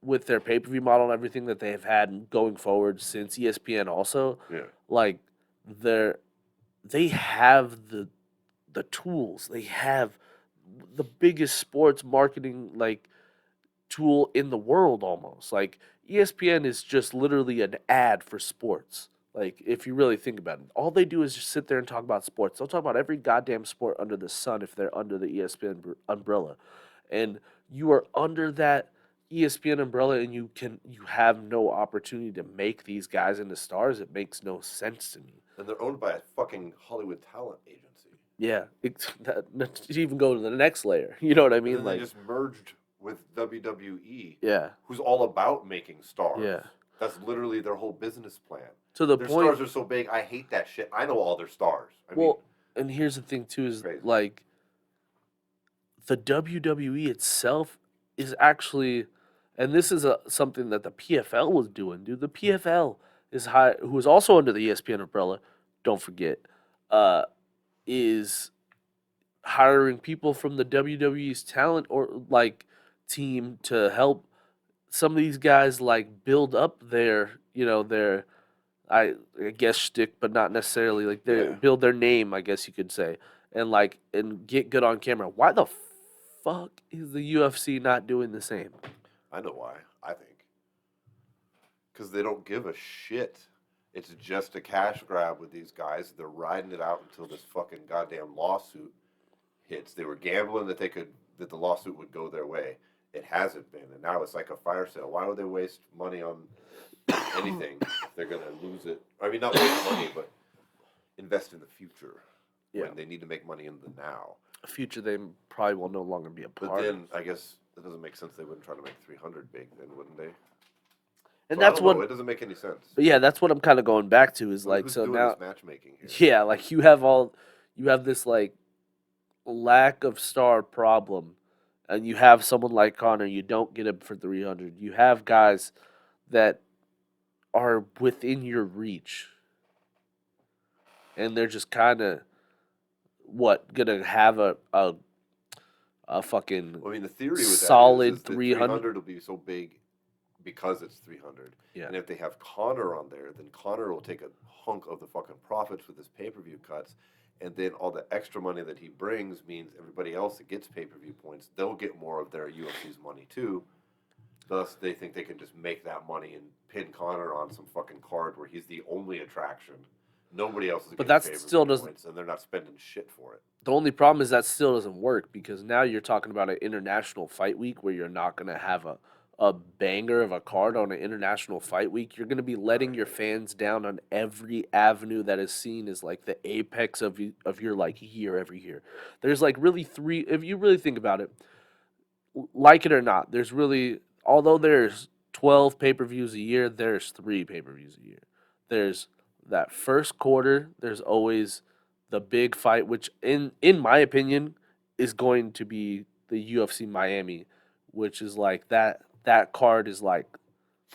with their pay per view model and everything that they've had going forward since ESPN also, Yeah. like they're they have the tools, they have the biggest sports marketing like tool in the world almost. Like ESPN is just literally an ad for sports. Like if you really think about it, all they do is just sit there and talk about sports. They'll talk about every goddamn sport under the sun if they're under the ESPN umbrella. And you are under that ESPN umbrella and you have no opportunity to make these guys into stars. It makes no sense to me. And they're owned by a fucking Hollywood talent agency. Yeah, to even go to the next layer. You know what I And mean? then they Like, just merged with WWE, yeah, who's all about making stars. yeah. That's literally their whole business plan. To the Their point. stars are so big, I hate that shit. I know all their stars. I mean, Well, and here's the thing too is crazy. like the WWE itself is actually, and this is something that the PFL was doing, dude. The PFL is who is also under the ESPN umbrella. Don't forget, uh, is hiring people from the WWE's talent or like team to help some of these guys like build up their I guess shtick, but not necessarily like they Yeah. build their name, I guess you could say, and like and get good on camera. Why the fuck is the UFC not doing the same? I know why. I think because they don't give a shit. It's just a cash grab with these guys. They're riding it out until this fucking goddamn lawsuit hits. They were gambling that the lawsuit would go their way. It hasn't been, and now it's like a fire sale. Why would they waste money on anything if they're gonna lose it? I mean, not waste money, but invest in the future Yeah, when they need to make money in the now. a future they probably will no longer be a But part then of. I guess it doesn't make sense. They wouldn't try to make 300 big, then wouldn't they? And So I that's don't know. what, It doesn't make any sense. but yeah, that's what I'm kind of going back to is like Who's so doing now, this matchmaking here? yeah, like you have this like lack of star problem, and you have someone like Connor, you don't get him for 300. You have guys that are within your reach, and they're just kind of what gonna have a fucking Well, I mean, the theory with that is solid that 300. 300 will be so big because it's 300. Yeah, And if they have Connor on there, then Connor will take a hunk of the fucking profits with his pay-per-view cuts. And then all the extra money that he brings means everybody else that gets pay-per-view points, they'll get more of their UFC's money too. Thus, they think they can just make that money and pin Connor on some fucking card where he's the only attraction. Nobody else is but getting that still pay-per-view doesn't. points, and they're not spending shit for it. The only problem is that still doesn't work because now you're talking about an international fight week where you're not gonna have a banger of a card on an international fight week. You're gonna be letting your fans down on every avenue that is seen as like the apex of your like year every year. There's like really three. If you really think about it, like it or not, there's really although there's 12 pay-per-views a year, there's 3 pay-per-views a year. There's that first quarter, there's always the big fight which in my opinion is going to be the UFC Miami, which is like that card is like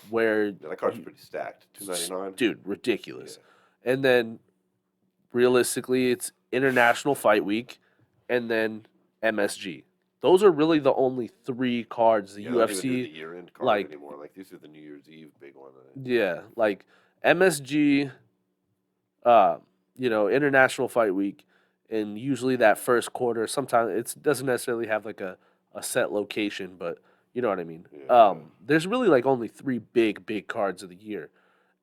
where Yeah, that card's pretty stacked. 299. dude, ridiculous. And then realistically it's International Fight Week and then MSG. Those are really the only 3 cards the Yeah, they don't even do UFC the year-end card like anymore. Like these are the New Year's Eve big one. yeah, like MSG uh International Fight Week and usually that first quarter sometimes it doesn't necessarily have like a set location, but you know what I mean. Yeah. There's really like only 3 big cards of the year.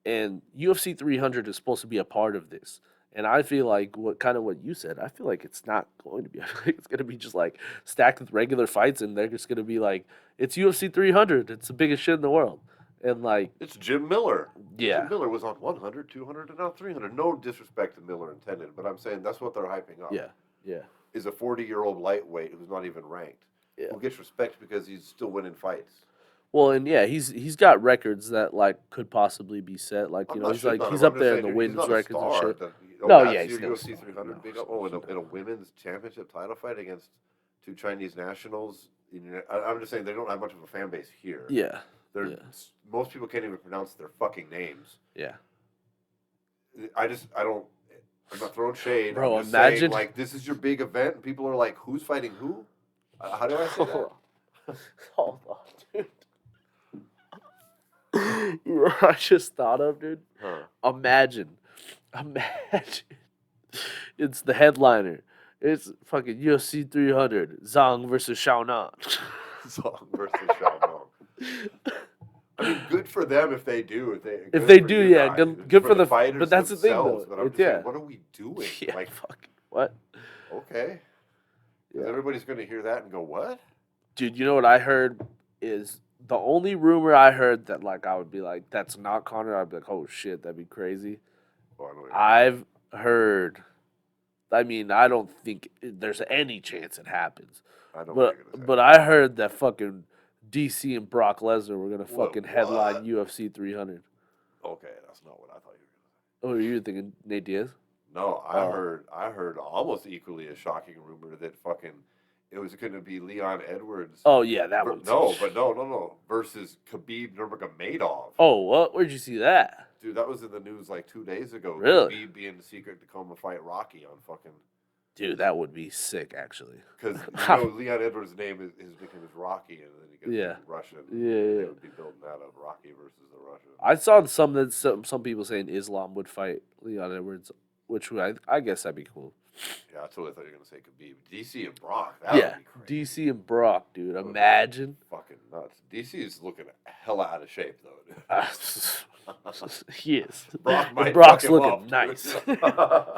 and UFC 300 is supposed to be a part of this. And I feel like what you said. I feel like it's not going to be. I feel like it's going to be just like stacked with regular fights, and they're just going to be like, it's UFC 300. It's the biggest shit in the world, and like, It's Jim Miller. yeah, Jim Miller was on 100, 200, and now 300. No disrespect to Miller intended, but I'm saying that's what they're hyping up. yeah, yeah, Is a 40-year-old lightweight who's not even ranked, yeah. who gets respect because he's still winning fights. Well, and yeah, he's got records that like could possibly be set. Like I'm not shitting on he's him. I'm up just there in saying the he's wins not a records and star. shit. No, Yeah, that's he's your no UFC star. 300 No, big up. Oh, in a women's championship title fight against two Chinese nationals. I'm just saying they don't have much of a fan base here. Yeah, They're yeah, most people can't even pronounce their fucking names. yeah. I don't. I'm not throwing shade. Bro, I'm just imagine. saying, like, this is your big event, and people are like, "Who's fighting who?" How do I say that? Hold on, dude. You know what I just thought of, dude? Huh. Imagine. It's the headliner. It's fucking UFC 300. Zhang versus Xiaonan. Song versus Xiaonan. I mean, good for them if they do. If good they for do, you yeah, guys, good for the the. fighters But that's the thing, themselves. though. But I'm It's, just yeah. saying, what are we doing? Yeah, Like, fucking what? okay, Yeah. everybody's going to hear that and go, "What?" Dude, you know what I heard is the only rumor I heard that like I would be like, that's not Connor. I'd be like, oh shit, that'd be crazy. Oh, I know what you're I've heard. I mean, I don't think there's any chance it happens. I know what you're going to say. But I heard that fucking DC and Brock Lesnar were gonna What- fucking headline what? UFC 300. Okay, that's not what I thought you Oh, were going to say. are you thinking Nate Diaz? No, Oh. I heard almost equally a shocking rumor that fucking it was going to be Leon Edwards. Oh yeah, that one. No, versus Khabib Nurmagomedov. Oh, what? Where'd you see that? Dude, that was in the news like 2 days ago. Really? Khabib being the secret to come and fight Rocky on fucking. Dude, that would be sick, actually. Because Leon Edwards' name is his nickname is Rocky, and then he gets Russian. Yeah, They yeah. would be building that up, Rocky versus the Russian. I saw some people saying Islam would fight Leon Edwards, which I guess that'd be cool. Yeah, I totally thought you were gonna say Khabib, DC and Brock. That would be crazy. DC and Brock, dude. That would be Imagine. fucking nuts. DC is looking hella out of shape though. Dude. He is. Brock might And Brock's fuck him looking up, dude. nice.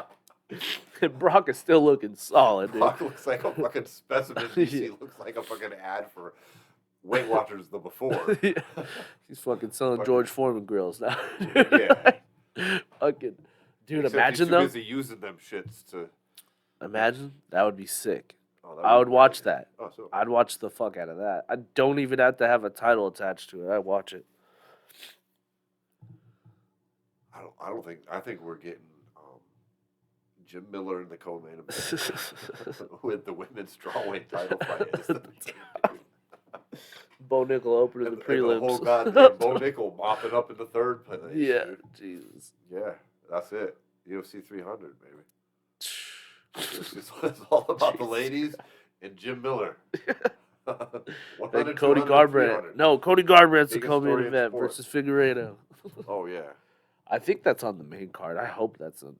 And Brock is still looking solid, dude. Brock looks like a fucking specimen. DC looks like a fucking ad for Weight Watchers the before. Yeah. He's fucking selling George Foreman grills now. Yeah. Fucking dude, Except imagine he's too though. busy using them shits to. Imagine that would be sick. Oh, that I would be watch crazy. that. Oh, so I'd watch the fuck out of that. I don't even have to have a title attached to it. I'd watch it. I don't think. I think we're getting Jim Miller in the co-main event with the women's strawweight title fight. As the Bo Nickel opening the and prelims. the whole goddamn Bo Nickel mopping up in the third place. Yeah, Dude. Jesus. Yeah, that's it. UFC 300, baby. It's all about the ladies and Jim Miller. And Cody Garbrandt. No, Cody Garbrandt's the Biggest co-main story in event sports. versus Figueiredo. Oh yeah. I think that's on the main card. I hope that's on.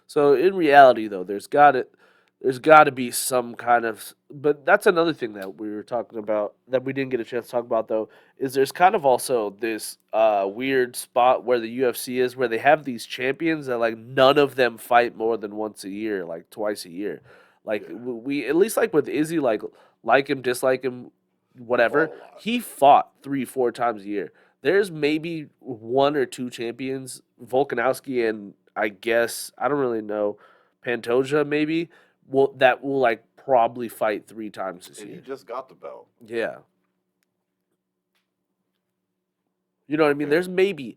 So in reality, though, there's got to be some kind of. But that's another thing that we were talking about that we didn't get a chance to talk about, though, is there's kind of also this weird spot where the UFC is, where they have these champions that like none of them fight more than once a year, like twice a year. Like Yeah. we at least like with Izzy, like him, dislike him, whatever. Fought a lot. He fought 3-4 times a year. There's maybe one or two champions, Volkanovski and I guess I don't really know, Pantoja maybe that will like probably fight 3 times this And he year. just got the belt. Yeah, you know what I mean. Okay. There's maybe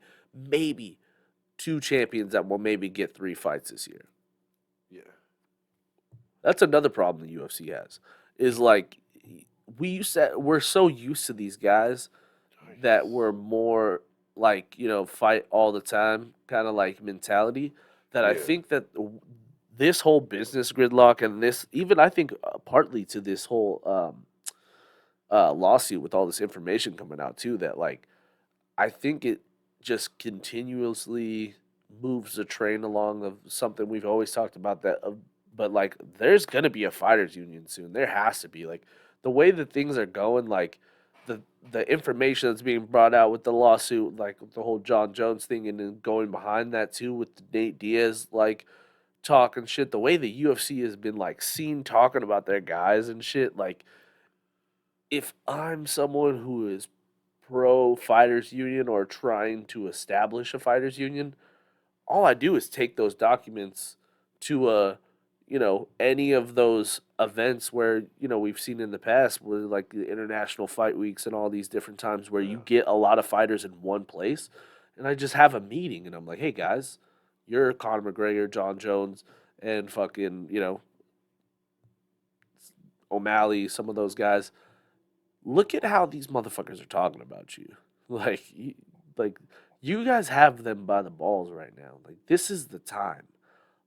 2 champions that will maybe get 3 fights this year. Yeah. That's another problem the UFC has. Is like we're so used to these guys that we're more like, fight all the time kind of like mentality that I Yeah. think that this whole business gridlock and this even I think partly to this whole lawsuit with all this information coming out too, that like I think it just continuously moves the train along of something we've always talked about but like there's gonna be a fighters union soon. There has to be, like, the way that things are going, like the information that's being brought out with the lawsuit, like the whole John Jones thing, and then going behind that too with Nate Diaz, like talking shit. The way the UFC has been like seen talking about their guys and shit. Like, if I'm someone who is pro fighters union or trying to establish a fighters union, all I do is take those documents to any of those events where we've seen in the past, where like the international fight weeks and all these different times where you get a lot of fighters in one place, and I just have a meeting and I'm like, hey guys, you're Conor McGregor, John Jones, and fucking O'Malley, some of those guys. Look at how these motherfuckers are talking about you. Like you guys have them by the balls right now. Like, this is the time.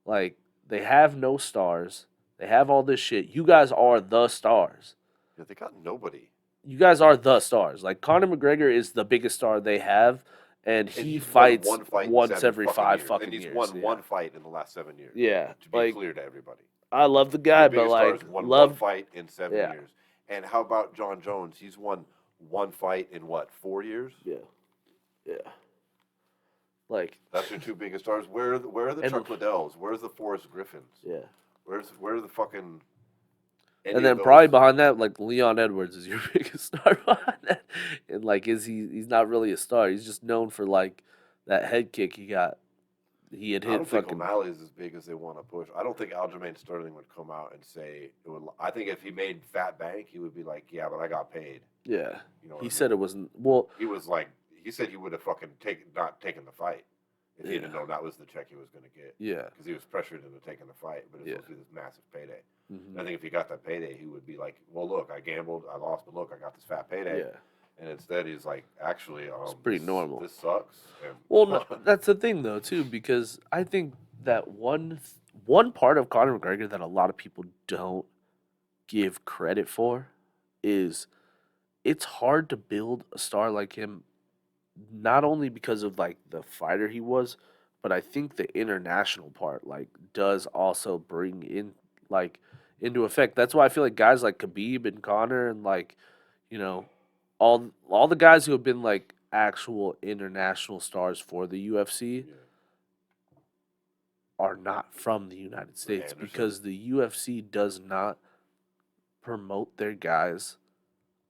Like, they have no stars. They have all this shit. You guys are the stars. Yeah, they got nobody. You guys are the stars. Like, Conor McGregor is the biggest star they have, and he he's fights won one fight once every fucking 5 fucking and he's years. won one fight in the last 7 years. Yeah, To be like, clear to everybody, I love the guy, the but biggest like, stars won love one fight in 7 years. And how about John Jones? He's won one fight in what, 4 years? Yeah. Like, that's your two biggest stars. Where are the Chuck Liddells? Where's the Forrest Griffins? Yeah. Where are the fucking? And then probably behind that, like, Leon Edwards is your biggest star behind that. And like, he's not really a star. He's just known for like that head kick he got. He had hit. I don't think fucking O'Malley's as big as they want to push. I don't think Aljamain Sterling would come out and say it would. I think if he made Fat Bank, he would be like, "Yeah, but I got paid." Yeah. You know. He said it wasn't. Well, he was like, he said he would have fucking not taken the fight if he didn't know that was the check he was going to get. Yeah. Because he was pressured into taking the fight, but it was supposed to be this massive payday. Mm-hmm. I think if he got that payday, he would be like, "Well, look, I gambled, I lost, but look, I got this fat payday." Yeah. And instead, he's like, "Actually, it's pretty normal. This sucks." And well, no, that's the thing though too, because I think that one part of Conor McGregor that a lot of people don't give credit for is it's hard to build a star like him, not only because of like the fighter he was, but I think the international part like does also bring in like into effect. That's why I feel like guys like Khabib and Conor and like all the guys who have been like actual international stars for the UFC are not from the United States because the UFC does not promote their guys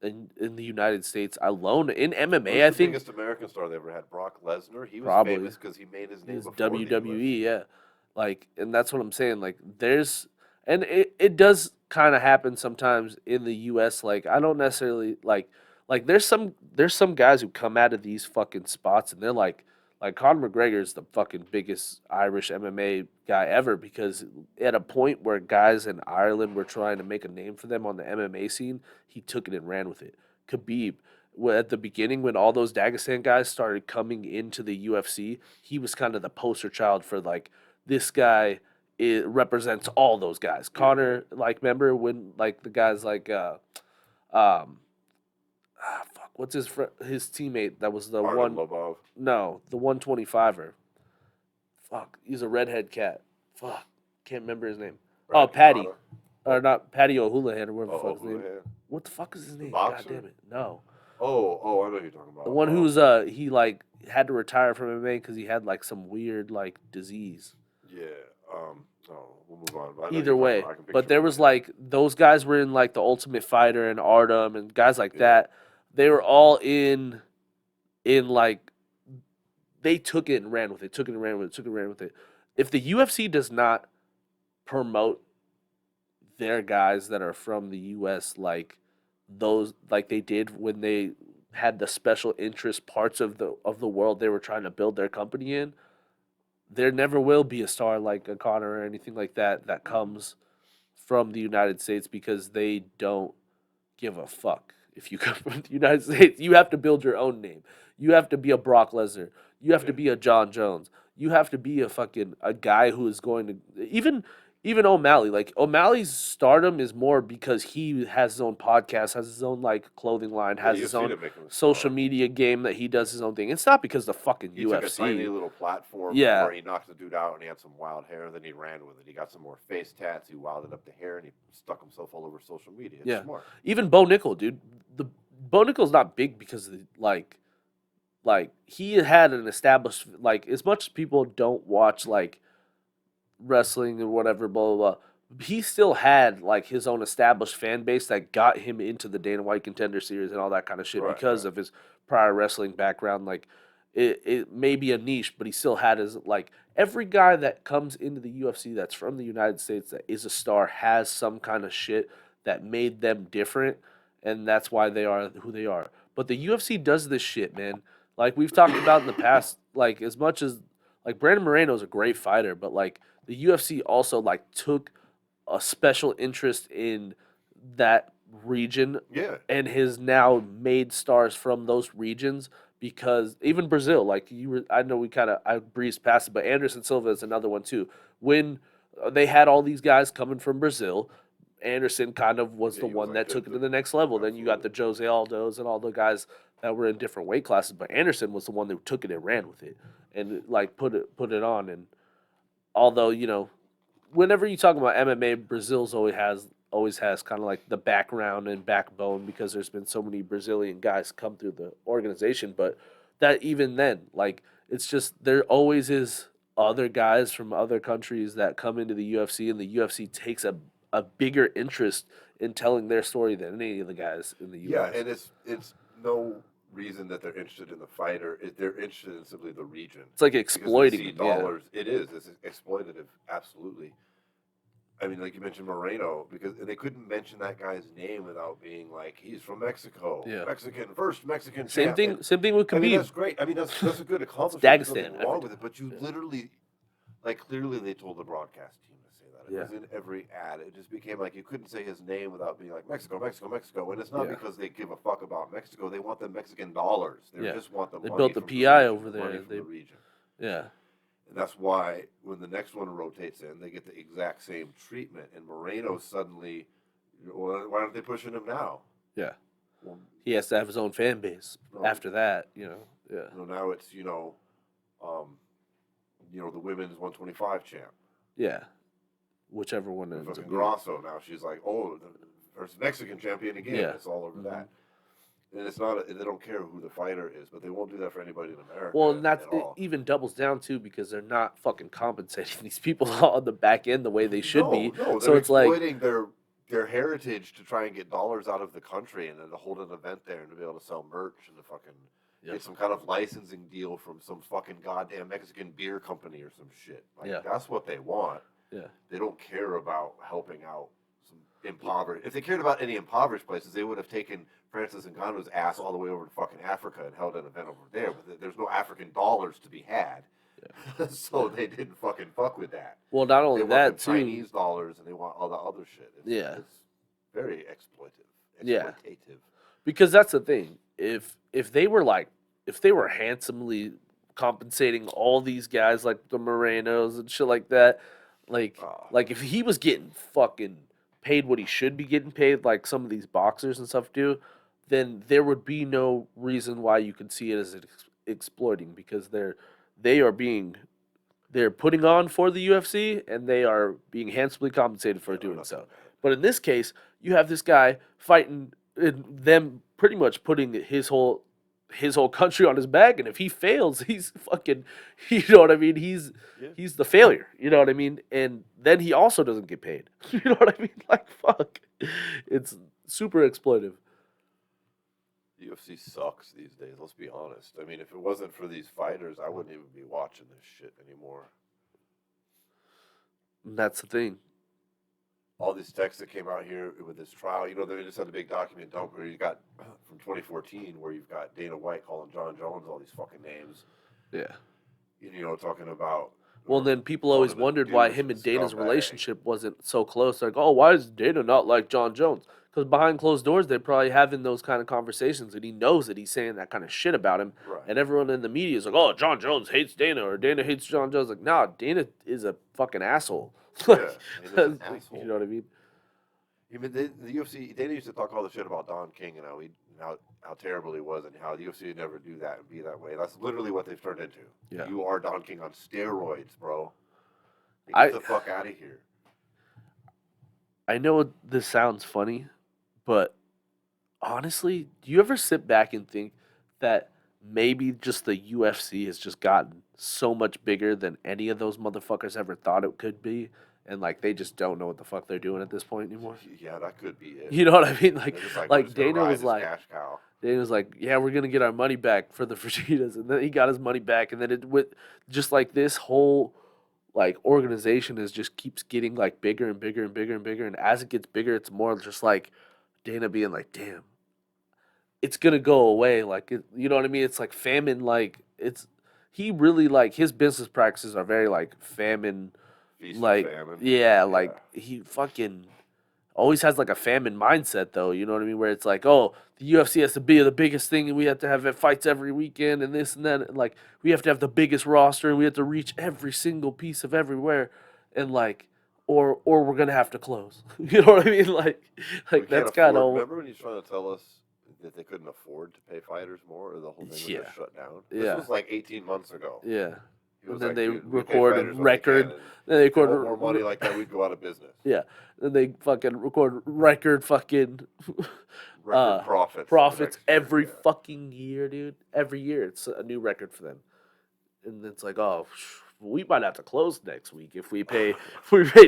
in the United States alone. In MMA, I think the biggest American star they ever had, Brock Lesnar. He was famous because he made his name before WWE. Yeah, like, and that's what I'm saying. Like, and it does kind of happen sometimes in the U.S. Like, I don't necessarily like there's some guys who come out of these fucking spots and they're like Conor McGregor is the fucking biggest Irish MMA guy ever because at a point where guys in Ireland were trying to make a name for them on the MMA scene, he took it and ran with it. Khabib, at the beginning when all those Dagestan guys started coming into the UFC, he was kind of the poster child for like, this guy represents all those guys. Conor, like, remember when like the guys like what's his teammate that was the Artem Lobov. No, the 125er. Fuck, he's a redhead cat. Fuck, can't remember his name. Patty. Or not Patty O'Houlihan or whatever the fuck his name. What the fuck is his name? God damn it. No. Oh, I know who you're talking about. The one who's he like had to retire from MMA because he had like some weird like disease. Yeah. We'll move on. Either way, but there was like those guys were in like the Ultimate Fighter and Artem and guys like that. They were all in like they took it and ran with it. If the UFC does not promote their guys that are from the US like those, like they did when they had the special interest parts of the world they were trying to build their company in, there never will be a star like a Conor or anything like that comes from the United States because they don't give a fuck. If you come from the United States, you have to build your own name. You have to be a Brock Lesnar. You have to be a John Jones. You have to be a guy who is going to even O'Malley. Like, O'Malley's stardom is more because he has his own podcast, has his own like clothing line, has his own social media game that he does his own thing. It's not because of the fucking he UFC. Took a tiny little platform where he knocked the dude out and he had some wild hair, and then he ran with it. He got some more face tats, he wilded up the hair, and he stuck himself all over social media. It's smart. Even Bo Nickel, dude. Bo Nickel's not big because of like he had an established like as much as people don't watch like wrestling or whatever, blah blah blah. He still had like his own established fan base that got him into the Dana White Contender Series and all that kind of shit Right, because right. of his prior wrestling background. Like it may be a niche, but he still had his like every guy that comes into the UFC that's from the United States that is a star has some kind of shit that made them different, and that's why they are who they are. But the UFC does this shit, man. Like we've talked about in the past, like as much as like Brandon Moreno is a great fighter, but like the UFC also like took a special interest in that region Yeah. and has now made stars from those regions because even Brazil, like you were, I know we kind of I breezed past it, but Anderson Silva is another one too. When they had all these guys coming from Brazil, Anderson kind of was Yeah, the he was one like that took it to the the next level. Then you got absolutely. the Jose Aldos and all the guys that were in different weight classes, but Anderson was the one that took it and ran with it and like put it on. And although whenever you talk about MMA, Brazil's always has kind of like the background and backbone because there's been so many Brazilian guys come through the organization. But that even then, like it's just there always is other guys from other countries that come into the UFC, and the UFC takes a bigger interest in telling their story than any of the guys in the Yeah, U.S. and it's no reason that they're interested in the fighter. They're interested in simply the region It's like because they exploiting see them, yeah, dollars. It is. It's exploitative. Absolutely. I mean, like you mentioned Moreno, because they couldn't mention that guy's name without being like, he's from Mexico, yeah. Mexican, first Mexican Same champ. And thing. Same thing with I mean, Khabib. that's great. I mean, that's a good It's accomplishment. There's nothing Dagestan every wrong with time. it. But you Yeah, literally, like, clearly they told the broadcast team to say that. It yeah, was in every ad. It just became like you couldn't say his name without being like Mexico, Mexico, Mexico. And it's not yeah, because they give a fuck about Mexico. They want the Mexican dollars. They yeah. just want the They money built the from the PI region, over the money there. from the region. Yeah, And that's why when the next one rotates in, they get the exact same treatment. And Moreno suddenly, well, why aren't they pushing him now? yeah. Well, He has to have his own fan base no, after that. Yeah, no, now it's um, the women's 125 champ, yeah. Whichever one and ends up fucking being. Grasso. Now she's like, oh, there's Mexican champion again. Yeah. It's all over Hmm. that. And it's not. They don't care who the fighter is, but they won't do that for anybody in Well, America and that's at it. all. Even doubles down too because they're not fucking compensating these people on the back end the way they should No, be. no, So they're it's like, exploiting their heritage to try and get dollars out of the country and then to hold an event there and to be able to sell merch and to fucking yep, get some kind of licensing deal from some fucking goddamn Mexican beer company or some shit. Like yeah, that's what they want. yeah, They don't care about helping out some impoverished. If they cared about any impoverished places, they would have taken Francis Ngannou's ass all the way over to fucking Africa and held an event over there. But there's no African dollars to be had, yeah, so yeah. they didn't fucking fuck with that. Well, not They only want them that too. Chinese dollars and they want all the other shit. Yeah, It's very yeah. exploitative. Because that's the thing. If they were like if they were handsomely compensating all these guys like the Morenos and shit like that, like Uh, like if he was getting fucking paid what he should be getting paid, like some of these boxers and stuff do, then there would be no reason why you could see it as exploiting because they are being they're putting on for the UFC and they are being handsomely compensated for yeah, they're doing not so. doing that. But in this case, you have this guy fighting and them pretty much putting his whole country on his back, and if he fails, he's fucking you know what I mean? Yeah, He's the failure, you know what I mean? And then he also doesn't get paid. You know what I mean? Like fuck. It's super exploitive. the UFC sucks these days. Let's be honest. I mean, if it wasn't for these fighters, I wouldn't even be watching this shit anymore. And that's the thing. All these texts that came out here with this trial, they just had a big document dump where you got from 2014 where you've got Dana White calling John Jones all these fucking names, Yeah. talking about Well, or then people calling always him a wondered why douche him and a and Dana's scumbag. relationship wasn't so close. Like, oh, why is Dana not like John Jones? Because behind closed doors, they're probably having those kind of conversations, and he knows that he's saying that kind of shit about him. Right. And everyone in the media is like, oh, John Jones hates Dana, or Dana hates John Jones. Like, nah, Dana is a fucking asshole. Yeah, Like, Dana's an you asshole. know what I mean? Even the UFC, Dana used to talk all the shit about Don King and how terrible he was, and how the UFC would never do that and be that way. That's literally what they've turned into. Yeah. You are Don King on steroids, bro. Get I the fuck out of here. I know this sounds funny, but honestly, do you ever sit back and think that maybe just the UFC has just gotten so much bigger than any of those motherfuckers ever thought it could be, and like they just don't know what the fuck they're doing at this point anymore? Yeah, that could be it. You know what I mean? Like, They're just like, we're like just gonna Dana ride was this like, cash cow. yeah, we're gonna get our money back for the Fajitas, and then he got his money back, and then it with just like this whole like organization is just keeps getting like bigger and bigger and bigger and bigger, and as it gets bigger, it's more just like Dana being like, damn, it's gonna go away. Like, you know what I mean? It's like famine. Like, it's he really like his business practices are very like famine. Feast and Like, famine. yeah, Yeah. like he fucking always has like a famine mindset though. You know what I mean? Where it's like, oh, the UFC has to be the biggest thing, and we have to have fights every weekend, and this and that. And like, we have to have the biggest roster, and we have to reach every single piece of everywhere, and like. Or we're gonna have to close. You know what I mean? Like We can't that's kind afford. of Remember when he was trying to tell us that they couldn't afford to pay fighters more, or the whole thing was yeah. just shut down? Yeah. This was like 18 months ago. Yeah. He was And then like, they dude, we pay record fighters what we record. can, and Then they if you record want more money like that, we'd go out of business. Yeah. Then they fucking record record fucking Record profits. for the profits next year, every yeah. fucking year, dude. Every year it's a new record for them. And it's like, oh, we might have to close next week if we pay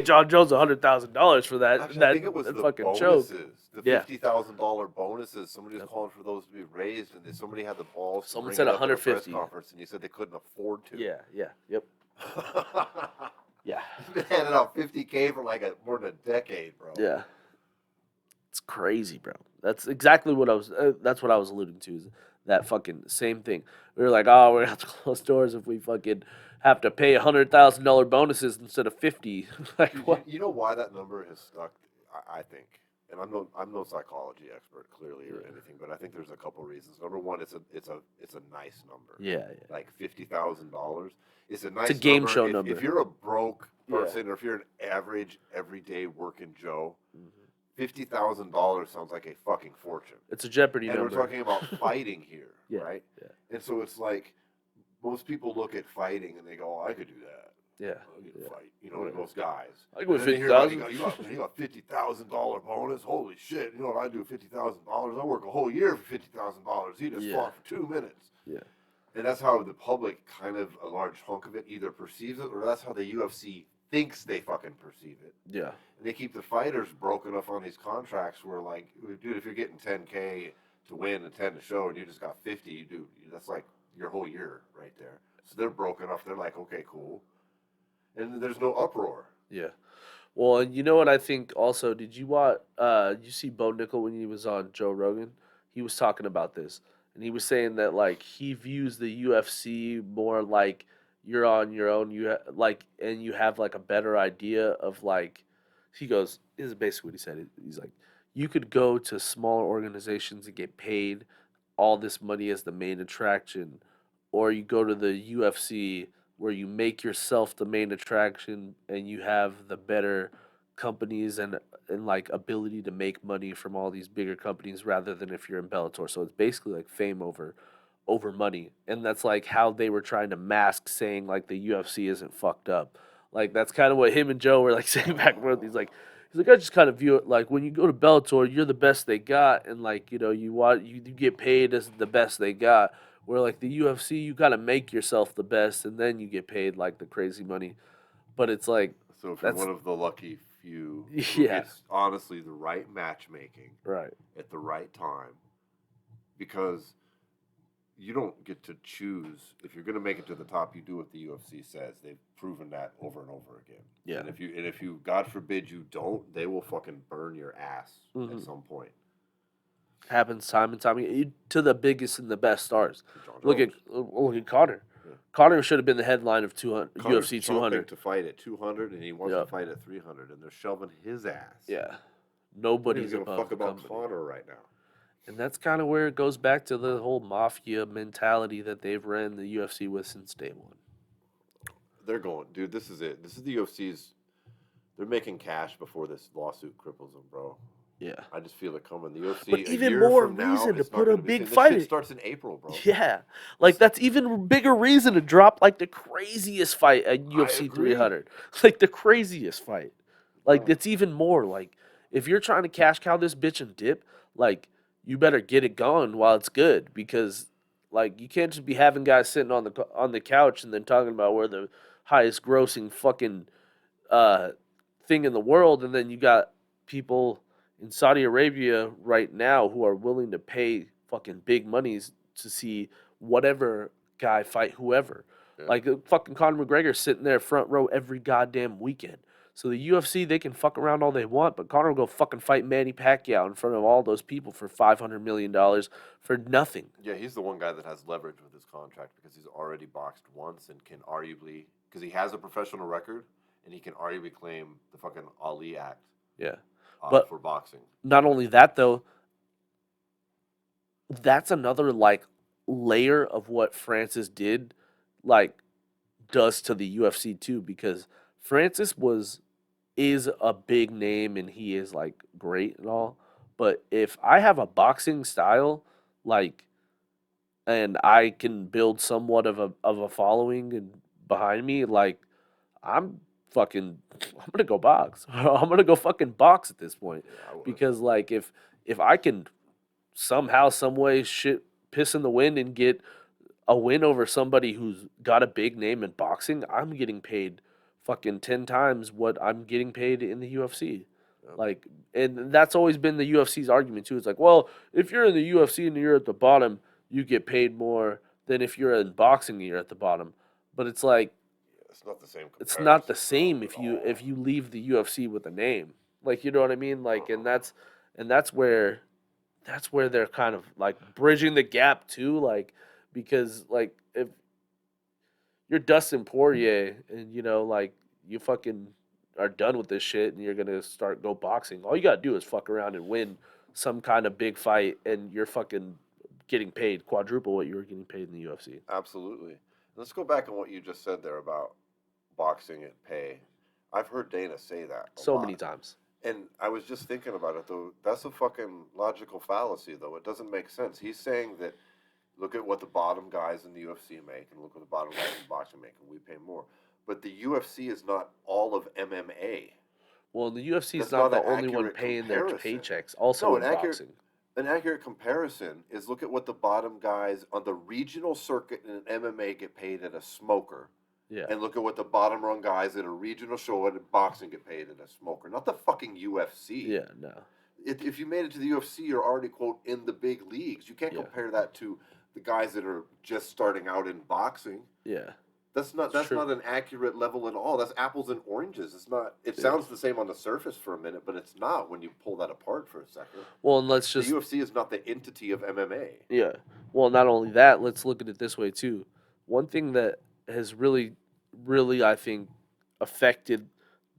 John Jones $100,000 for that. Actually, that I think it was that the fucking bonuses, choke. the Yeah. $50,000 bonuses. Somebody was calling for those to be raised, and somebody had the balls. To Someone bring said it up at a press 150. conference, and he said they couldn't afford to. Yeah. Yep. Yeah. He's been handing out $50K for like more than a decade, bro. Yeah. It's crazy, bro. That's exactly what I was. That's what I was alluding to. Is that fucking same thing? We were like, oh, we're gonna have to close doors if we fucking have to pay $100,000 bonuses instead of 50. Like Dude, what? you know why that number has stuck? I think, and I'm no psychology expert clearly or anything, but I think there's a couple reasons. Number one, it's a nice number. Yeah. Like $50,000. It's a nice. It's a game number. show if, number. If you're a broke Yeah. person, or if you're an average everyday working Joe, Mhm. $50,000 sounds like a fucking fortune. It's a Jeopardy And number. we're talking about fighting here, Yeah, right? yeah. And so it's like most people look at fighting and they go, "Oh, I could do that. Yeah. I could Yeah. fight." You know, most guys. I go with And then you hear about, $50,000. you got $50,000 bonus. Holy shit! You know what I do? $50,000. I work a whole year for $50,000. He just fought for 2 minutes. Yeah. And that's how the public, kind of a large hunk of it, either perceives it, or that's how the UFC thinks they fucking perceive it. Yeah. And they keep the fighters broke enough on these contracts where, like, dude, if you're getting 10K to win and 10 to show, and you just got 50, dude, that's like your whole year right there. So they're broke enough. They're like, okay, cool. And there's no uproar. Yeah. Well, and you know what I think also? Did you watch? You see Bo Nickel when he was on Joe Rogan? He was talking about this, and he was saying that like he views the UFC more like you're on your own. Like, and you have like a better idea of like. He goes, "This is basically what he said. He's like, you could go to smaller organizations and get paid all this money as the main attraction, or you go to the UFC where you make yourself the main attraction and you have the better companies and like ability to make money from all these bigger companies rather than if you're in Bellator. So it's basically like fame over money. And that's like how they were trying to mask saying like the UFC isn't fucked up. Like that's kind of what him and Joe were like saying back and forth. He's like I just kind of view it like when you go to Bellator, you're the best they got, and like you get paid as the best they got. Where like the UFC, you gotta make yourself the best, and then you get paid like the crazy money. But it's like So if you're that's one of the lucky few who Yeah. gets, honestly, the right matchmaking right. at the right time, because you don't get to choose. If you're going to make it to the top, you do what the UFC says. They've proven that over and over again. Yeah. And if you God forbid you don't, they will fucking burn your ass Mhm. at some point. Happens time and time again to the biggest and the best stars. John Look Jones. at Connor. Yeah. Connor should have been the headline of 200, Connor's UFC chomping 200. to fight at 200, and he wants Yep. to fight at 300, and they're shoving his ass. Yeah. Nobody's Nobody's gonna above fuck the about company. Connor right now. And that's kind of where it goes back to the whole mafia mentality that they've ran the UFC with since day one. They're going, dude. This is it. This is the UFC's. They're making cash before this lawsuit cripples them, bro. Yeah. I just feel it coming. The UFC. But a even year more from now, reason to it's not put a gonna be big seen. This fight shit in- starts in April, bro. Yeah. Like that's even bigger reason to drop like the craziest fight at UFC agree. 300. Like the craziest fight. Like Wow. it's even more like if you're trying to cash cow this bitch and dip, like you better get it going while it's good, because like you can't just be having guys sitting on the couch and then talking about we're the highest grossing fucking uh, thing in the world, and then you got people in Saudi Arabia right now who are willing to pay fucking big monies to see whatever guy fight whoever. Yeah. Like fucking Conor McGregor sitting there front row every goddamn weekend. So the UFC, they can fuck around all they want, but Conor will go fucking fight Manny Pacquiao in front of all those people for $500 million for nothing. Yeah, he's the one guy that has leverage with his contract because he's already boxed once and can arguably, because he has a professional record, and he can arguably claim the fucking Ali Act Yeah. But for boxing. not only that though, that's another like layer of what Francis did, like does to the UFC too, because Francis is a big name and he is like great and all, but if I have a boxing style like and I can build somewhat of a following and behind me, like I'm I'm gonna go box. I'm gonna go fucking box at this point, Yeah, I would. because like if I can somehow, some way, shit piss in the wind and get a win over somebody who's got a big name in boxing, I'm getting paid fucking 10 times what I'm getting paid in the UFC. Yeah. Like, and that's always been the UFC's argument too. It's like, well, if you're in the UFC and you're at the bottom, you get paid more than if you're in boxing and you're at the bottom. But it's like, It's not the same. it's not the comparison, same at all. if you leave the UFC with a name. Like, you know what I mean? Like, and that's where they're kind of like bridging the gap too, like, because like if you're Dustin Poirier and like you fucking are done with this shit and you're gonna go boxing, all you gotta do is fuck around and win some kind of big fight, and you're fucking getting paid quadruple what you were getting paid in the UFC. Absolutely. Let's go back on what you just said there about boxing and pay. I've heard Dana say that So many times. And I was just thinking about it, though. That's a fucking logical fallacy, though. It doesn't make sense. He's saying that look at what the bottom guys in the UFC make, and look what the bottom guys in boxing make, and we pay more. But the UFC is not all of MMA. Well, the UFC is That's not not the an only one accurate paying their comparison. paychecks. Also No, in boxing. an accurate comparison is look at what the bottom guys on the regional circuit in MMA get paid at a smoker. Yeah. And look at what the bottom rung guys at a regional show at boxing get paid at a smoker. Not the fucking UFC. Yeah, no. If you made it to the UFC, you're already, quote, in the big leagues. You can't compare that to the guys that are just starting out in boxing. Yeah. That's not an accurate level at all. That's apples and oranges. It's not. It sounds the same on the surface for a minute, but it's not when you pull that apart for a second. Well, and the UFC is not the entity of MMA. Yeah. Well, not only that, let's look at it this way too. One thing that has really, I think, affected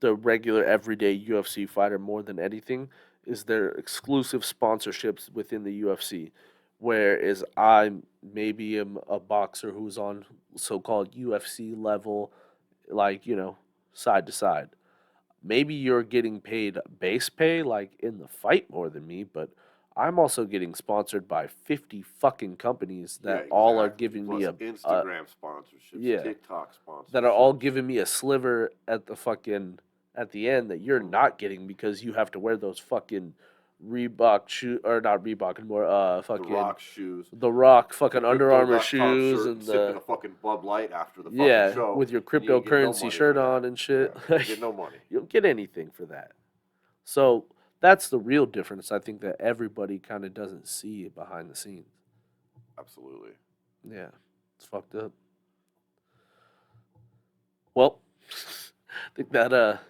the regular everyday UFC fighter more than anything is their exclusive sponsorships within the UFC. Whereas I maybe am a boxer who's on so-called UFC level, like, side to side. Maybe you're getting paid base pay, like in the fight, more than me, but I'm also getting sponsored by 50 fucking companies that all are giving Plus me a Instagram sponsorships, TikTok sponsorships, that are all giving me a sliver at the end that you're not getting, because you have to wear those fucking Reebok shoe, or not Reebok anymore, fucking the Rock shoes, the Rock fucking Under Armour Crypto.com shoes, shirt, and sipping a fucking Bud Light after the fucking show, with your and you get no cryptocurrency money shirt for that. on and shit. Yeah, you get no money. You don't get anything for that. So that's the real difference, I think, that everybody kind of doesn't see behind the scenes. Absolutely. Yeah, it's fucked up. Well, I think that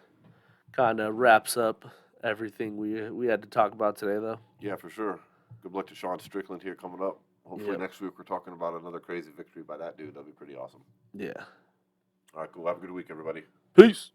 kind of wraps up everything we had to talk about today, though. Yeah, for sure. Good luck to Sean Strickland here coming up. Hopefully next week we're talking about another crazy victory by that dude. That'd be pretty awesome. Yeah. All right, cool. Have a good week, everybody. Peace.